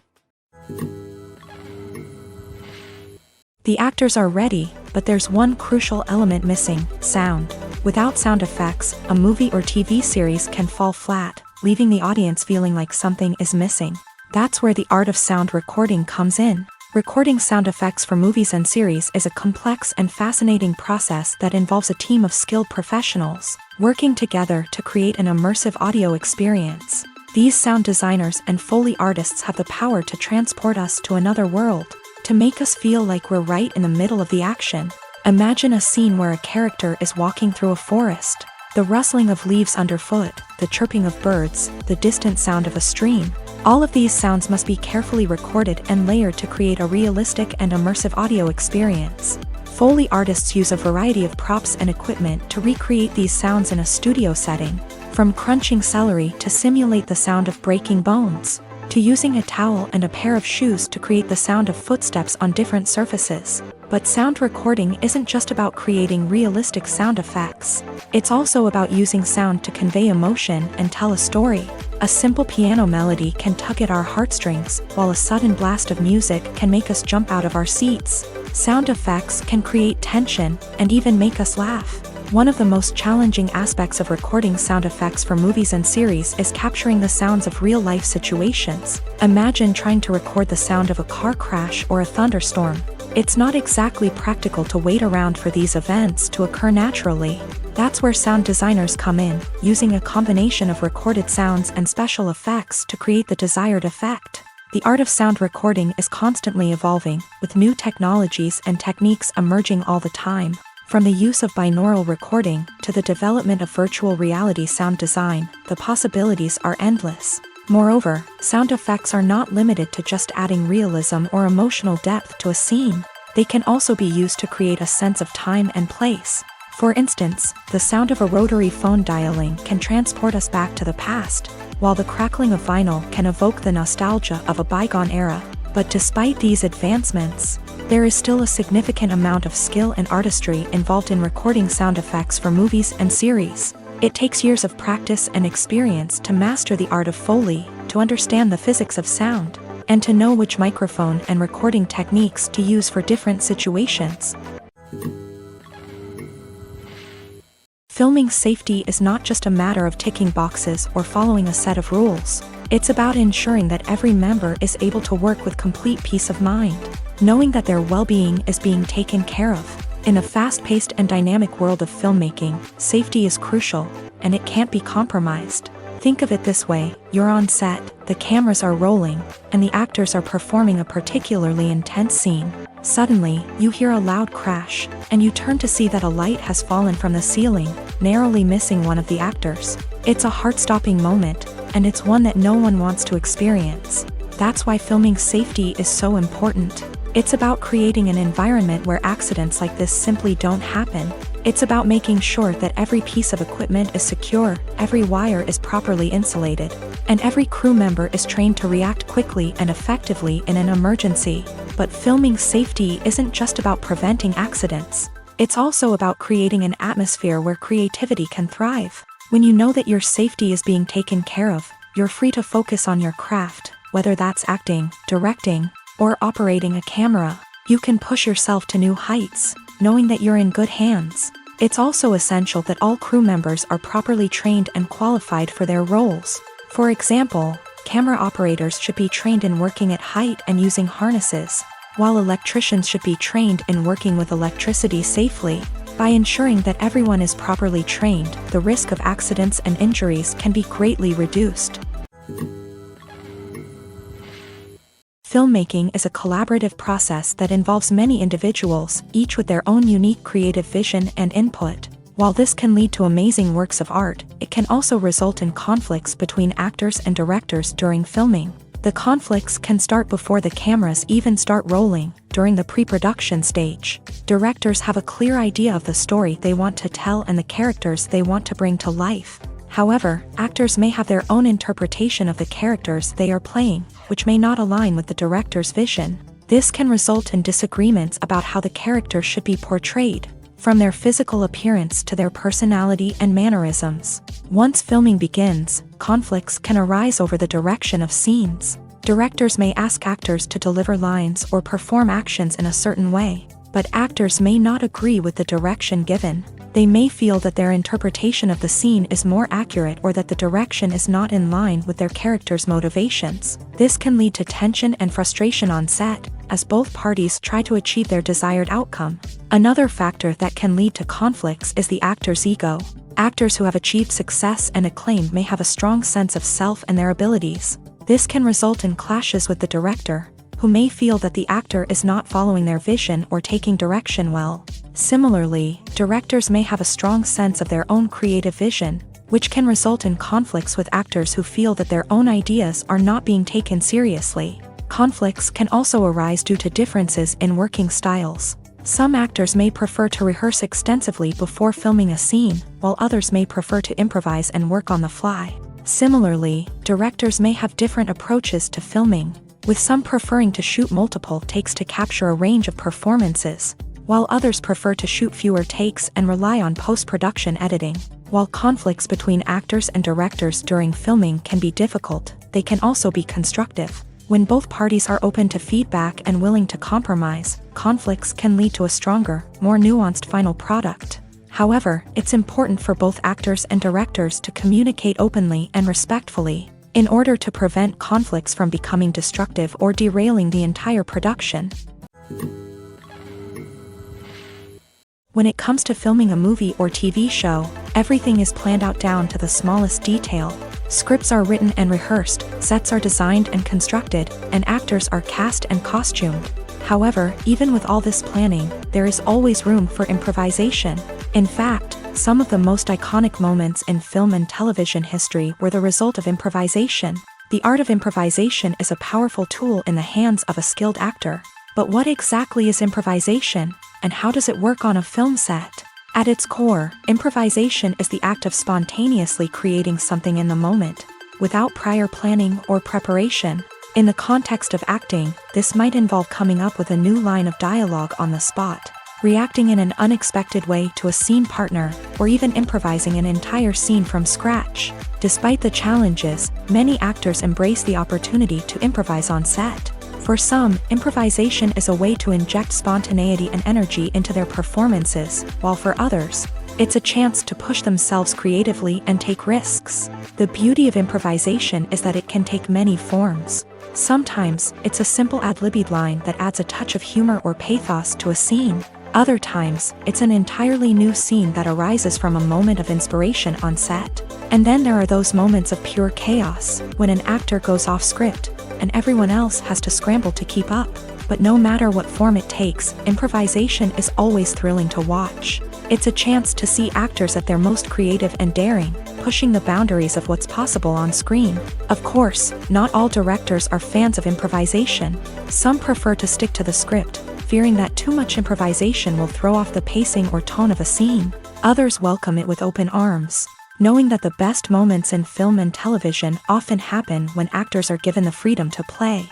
Speaker 1: The actors are ready, but there's one crucial element missing: sound. Without sound effects, a movie or TV series can fall flat, leaving the audience feeling like something is missing. That's where the art of sound recording comes in. Recording sound effects for movies and series is a complex and fascinating process that involves a team of skilled professionals working together to create an immersive audio experience. These sound designers and Foley artists have the power to transport us to another world, to make us feel like we're right in the middle of the action. Imagine a scene where a character is walking through a forest. The rustling of leaves underfoot, the chirping of birds, the distant sound of a stream. All of these sounds must be carefully recorded and layered to create a realistic and immersive audio experience. Foley artists use a variety of props and equipment to recreate these sounds in a studio setting, from crunching celery to simulate the sound of breaking bones, to using a towel and a pair of shoes to create the sound of footsteps on different surfaces. But sound recording isn't just about creating realistic sound effects. It's also about using sound to convey emotion and tell a story. A simple piano melody can tug at our heartstrings, while a sudden blast of music can make us jump out of our seats. Sound effects can create tension and even make us laugh. One of the most challenging aspects of recording sound effects for movies and series is capturing the sounds of real-life situations. Imagine trying to record the sound of a car crash or a thunderstorm. It's not exactly practical to wait around for these events to occur naturally. That's where sound designers come in, using a combination of recorded sounds and special effects to create the desired effect. The art of sound recording is constantly evolving, with new technologies and techniques emerging all the time. From the use of binaural recording to the development of virtual reality sound design, the possibilities are endless. Moreover, sound effects are not limited to just adding realism or emotional depth to a scene. They can also be used to create a sense of time and place. For instance, the sound of a rotary phone dialing can transport us back to the past, while the crackling of vinyl can evoke the nostalgia of a bygone era. But despite these advancements, there is still a significant amount of skill and artistry involved in recording sound effects for movies and series. It takes years of practice and experience to master the art of Foley, to understand the physics of sound, and to know which microphone and recording techniques to use for different situations. Filming safety is not just a matter of ticking boxes or following a set of rules. It's about ensuring that every member is able to work with complete peace of mind, knowing that their well-being is being taken care of. In a fast-paced and dynamic world of filmmaking, safety is crucial, and it can't be compromised. Think of it this way: you're on set, the cameras are rolling, and the actors are performing a particularly intense scene. Suddenly, you hear a loud crash, and you turn to see that a light has fallen from the ceiling, narrowly missing one of the actors. It's a heart-stopping moment, and it's one that no one wants to experience. That's why filming safety is so important. It's about creating an environment where accidents like this simply don't happen. It's about making sure that every piece of equipment is secure, every wire is properly insulated, and every crew member is trained to react quickly and effectively in an emergency. But filming safety isn't just about preventing accidents. It's also about creating an atmosphere where creativity can thrive. When you know that your safety is being taken care of, you're free to focus on your craft, whether that's acting, directing, or operating a camera. You can push yourself to new heights, knowing that you're in good hands. It's also essential that all crew members are properly trained and qualified for their roles. For example, camera operators should be trained in working at height and using harnesses, while electricians should be trained in working with electricity safely. By ensuring that everyone is properly trained, the risk of accidents and injuries can be greatly reduced. Filmmaking is a collaborative process that involves many individuals, each with their own unique creative vision and input. While this can lead to amazing works of art, it can also result in conflicts between actors and directors during filming. The conflicts can start before the cameras even start rolling, during the pre-production stage. Directors have a clear idea of the story they want to tell and the characters they want to bring to life. However, actors may have their own interpretation of the characters they are playing, which may not align with the director's vision. This can result in disagreements about how the character should be portrayed, from their physical appearance to their personality and mannerisms. Once filming begins, conflicts can arise over the direction of scenes. Directors may ask actors to deliver lines or perform actions in a certain way, but actors may not agree with the direction given. They may feel that their interpretation of the scene is more accurate or that the direction is not in line with their character's motivations. This can lead to tension and frustration on set, as both parties try to achieve their desired outcome. Another factor that can lead to conflicts is the actor's ego. Actors who have achieved success and acclaim may have a strong sense of self and their abilities. This can result in clashes with the director, who may feel that the actor is not following their vision or taking direction well. Similarly, directors may have a strong sense of their own creative vision, which can result in conflicts with actors who feel that their own ideas are not being taken seriously. Conflicts can also arise due to differences in working styles. Some actors may prefer to rehearse extensively before filming a scene, while others may prefer to improvise and work on the fly. Similarly, directors may have different approaches to filming, with some preferring to shoot multiple takes to capture a range of performances, while others prefer to shoot fewer takes and rely on post-production editing. While conflicts between actors and directors during filming can be difficult, they can also be constructive. When both parties are open to feedback and willing to compromise, conflicts can lead to a stronger, more nuanced final product. However, it's important for both actors and directors to communicate openly and respectfully, in order to prevent conflicts from becoming destructive or derailing the entire production. When it comes to filming a movie or TV show, everything is planned out down to the smallest detail. Scripts are written and rehearsed, sets are designed and constructed, and actors are cast and costumed. However, even with all this planning, there is always room for improvisation. In fact, some of the most iconic moments in film and television history were the result of improvisation. The art of improvisation is a powerful tool in the hands of a skilled actor. But what exactly is improvisation, and how does it work on a film set? At its core, improvisation is the act of spontaneously creating something in the moment, without prior planning or preparation. In the context of acting, this might involve coming up with a new line of dialogue on the spot, reacting in an unexpected way to a scene partner, or even improvising an entire scene from scratch. Despite the challenges, many actors embrace the opportunity to improvise on set. For some, improvisation is a way to inject spontaneity and energy into their performances, while for others, it's a chance to push themselves creatively and take risks. The beauty of improvisation is that it can take many forms. Sometimes, it's a simple ad-libbed line that adds a touch of humor or pathos to a scene. Other times, it's an entirely new scene that arises from a moment of inspiration on set. And then there are those moments of pure chaos, when an actor goes off script, and everyone else has to scramble to keep up. But no matter what form it takes, improvisation is always thrilling to watch. It's a chance to see actors at their most creative and daring, pushing the boundaries of what's possible on screen. Of course, not all directors are fans of improvisation. Some prefer to stick to the script, fearing that too much improvisation will throw off the pacing or tone of a scene. Others welcome it with open arms, knowing that the best moments in film and television often happen when actors are given the freedom to play.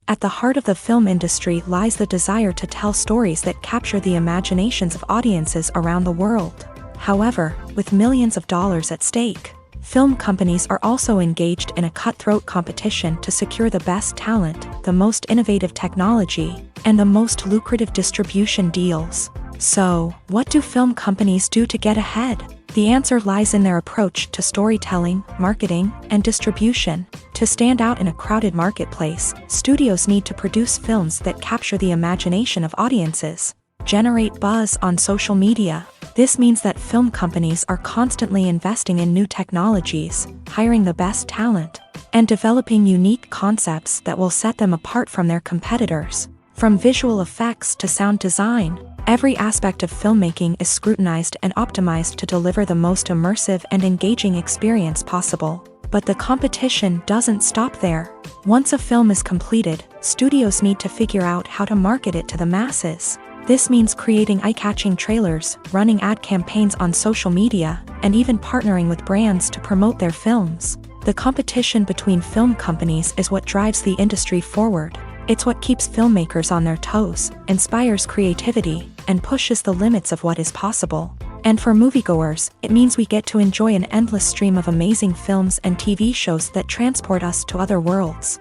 Speaker 1: At the heart of the film industry lies the desire to tell stories that capture the imaginations of audiences around the world. However, with millions of dollars at stake, film companies are also engaged in a cutthroat competition to secure the best talent, the most innovative technology, and the most lucrative distribution deals. So, what do film companies do to get ahead? The answer lies in their approach to storytelling, marketing, and distribution. To stand out in a crowded marketplace, studios need to produce films that capture the imagination of audiences, generate buzz on social media. This means that film companies are constantly investing in new technologies, hiring the best talent, and developing unique concepts that will set them apart from their competitors. From visual effects to sound design, every aspect of filmmaking is scrutinized and optimized to deliver the most immersive and engaging experience possible. But the competition doesn't stop there. Once a film is completed, studios need to figure out how to market it to the masses. This means creating eye-catching trailers, running ad campaigns on social media, and even partnering with brands to promote their films. The competition between film companies is what drives the industry forward. It's what keeps filmmakers on their toes, inspires creativity, and pushes the limits of what is possible. And for moviegoers, it means we get to enjoy an endless stream of amazing films and TV shows that transport us to other worlds.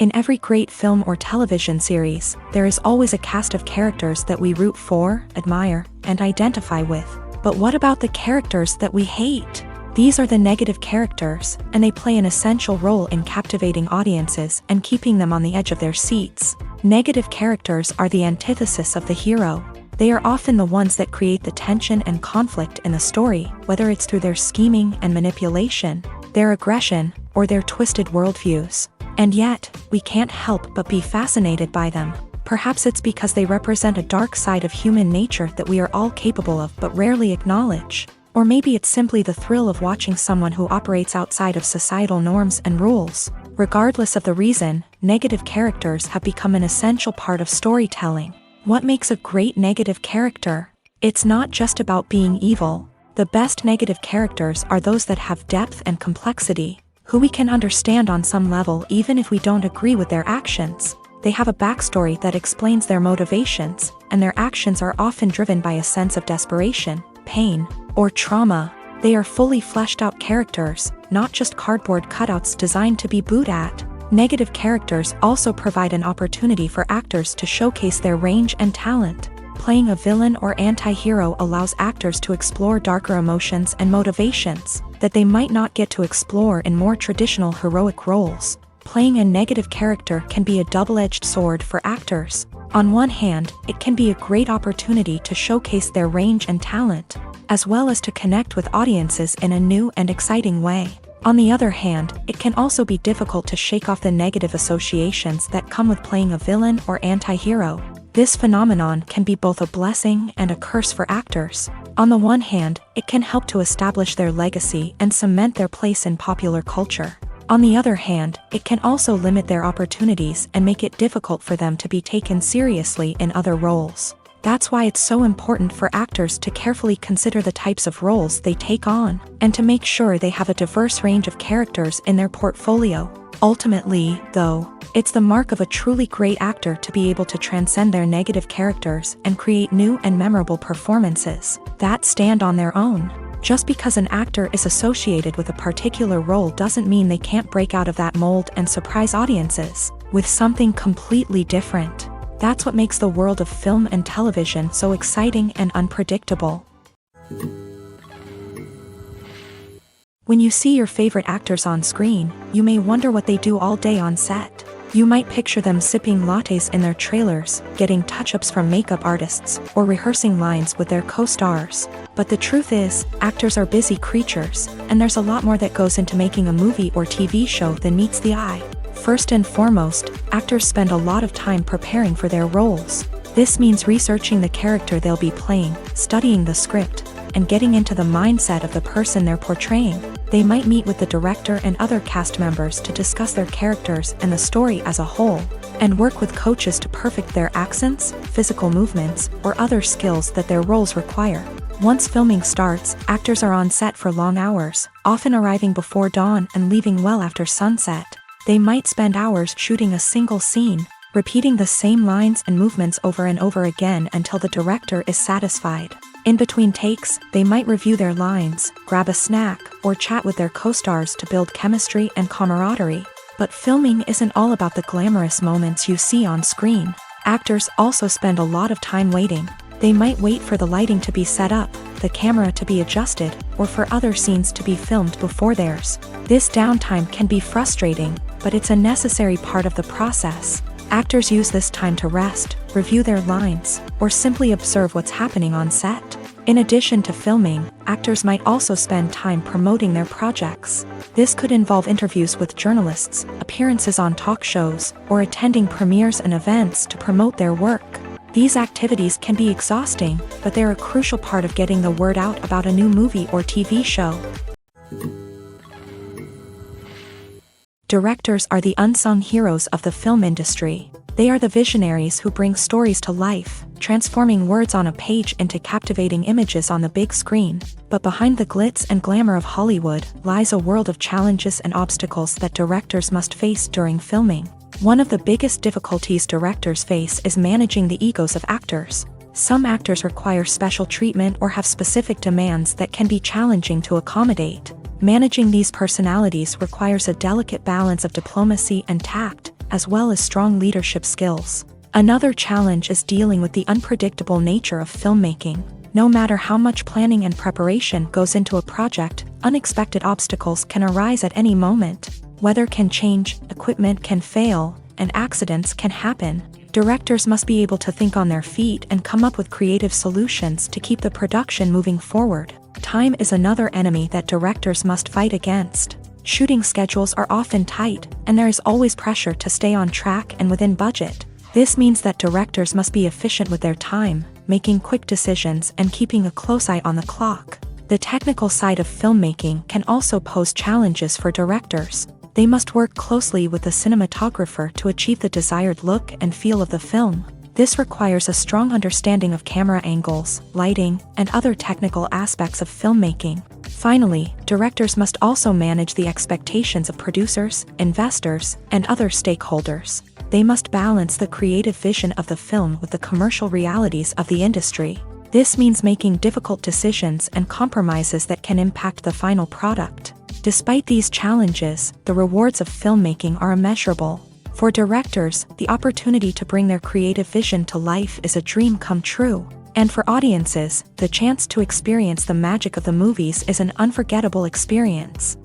Speaker 1: In every great film or television series, there is always a cast of characters that we root for, admire, and identify with. But what about the characters that we hate? These are the negative characters, and they play an essential role in captivating audiences and keeping them on the edge of their seats. Negative characters are the antithesis of the hero. They are often the ones that create the tension and conflict in the story, whether it's through their scheming and manipulation, their aggression, or their twisted worldviews. And yet, we can't help but be fascinated by them. Perhaps it's because they represent a dark side of human nature that we are all capable of but rarely acknowledge. Or maybe it's simply the thrill of watching someone who operates outside of societal norms and rules. Regardless of the reason, negative characters have become an essential part of storytelling. What makes a great negative character? It's not just about being evil. The best negative characters are those that have depth and complexity, who we can understand on some level even if we don't agree with their actions. They have a backstory that explains their motivations, and their actions are often driven by a sense of desperation, pain, or trauma. They are fully fleshed out characters, not just cardboard cutouts designed to be booed at. Negative characters also provide an opportunity for actors to showcase their range and talent. Playing a villain or anti-hero allows actors to explore darker emotions and motivations that they might not get to explore in more traditional heroic roles. Playing a negative character can be a double-edged sword for actors. On one hand, it can be a great opportunity to showcase their range and talent, as well as to connect with audiences in a new and exciting way. On the other hand, it can also be difficult to shake off the negative associations that come with playing a villain or anti-hero. This phenomenon can be both a blessing and a curse for actors. On the one hand, it can help to establish their legacy and cement their place in popular culture. On the other hand, it can also limit their opportunities and make it difficult for them to be taken seriously in other roles. That's why it's so important for actors to carefully consider the types of roles they take on, and to make sure they have a diverse range of characters in their portfolio. Ultimately, though, it's the mark of a truly great actor to be able to transcend their negative characters and create new and memorable performances that stand on their own. Just because an actor is associated with a particular role doesn't mean they can't break out of that mold and surprise audiences with something completely different. That's what makes the world of film and television so exciting and unpredictable. When you see your favorite actors on screen, you may wonder what they do all day on set. You might picture them sipping lattes in their trailers, getting touch-ups from makeup artists, or rehearsing lines with their co-stars. But the truth is, actors are busy creatures, and there's a lot more that goes into making a movie or TV show than meets the eye. First and foremost, actors spend a lot of time preparing for their roles. This means researching the character they'll be playing, studying the script, and getting into the mindset of the person they're portraying. They might meet with the director and other cast members to discuss their characters and the story as a whole, and work with coaches to perfect their accents, physical movements, or other skills that their roles require. Once filming starts, actors are on set for long hours, often arriving before dawn and leaving well after sunset. They might spend hours shooting a single scene, repeating the same lines and movements over and over again until the director is satisfied. In between takes, they might review their lines, grab a snack, or chat with their co-stars to build chemistry and camaraderie. But filming isn't all about the glamorous moments you see on screen. Actors also spend a lot of time waiting. They might wait for the lighting to be set up, the camera to be adjusted, or for other scenes to be filmed before theirs. This downtime can be frustrating, but it's a necessary part of the process. Actors use this time to rest, review their lines, or simply observe what's happening on set. In addition to filming, actors might also spend time promoting their projects. This could involve interviews with journalists, appearances on talk shows, or attending premieres and events to promote their work. These activities can be exhausting, but they're a crucial part of getting the word out about a new movie or TV show. Directors are the unsung heroes of the film industry. They are the visionaries who bring stories to life, transforming words on a page into captivating images on the big screen. But behind the glitz and glamour of Hollywood lies a world of challenges and obstacles that directors must face during filming. One of the biggest difficulties directors face is managing the egos of actors. Some actors require special treatment or have specific demands that can be challenging to accommodate. Managing these personalities requires a delicate balance of diplomacy and tact, as well as strong leadership skills. Another challenge is dealing with the unpredictable nature of filmmaking. No matter how much planning and preparation goes into a project, unexpected obstacles can arise at any moment. Weather can change, equipment can fail, and accidents can happen. Directors must be able to think on their feet and come up with creative solutions to keep the production moving forward. Time is another enemy that directors must fight against. Shooting schedules are often tight, and there is always pressure to stay on track and within budget. This means that directors must be efficient with their time, making quick decisions and keeping a close eye on the clock. The technical side of filmmaking can also pose challenges for directors. They must work closely with the cinematographer to achieve the desired look and feel of the film. This requires a strong understanding of camera angles, lighting, and other technical aspects of filmmaking. Finally, directors must also manage the expectations of producers, investors, and other stakeholders. They must balance the creative vision of the film with the commercial realities of the industry. This means making difficult decisions and compromises that can impact the final product. Despite these challenges, the rewards of filmmaking are immeasurable. For directors, the opportunity to bring their creative vision to life is a dream come true. And for audiences, the chance to experience the magic of the movies is an unforgettable experience.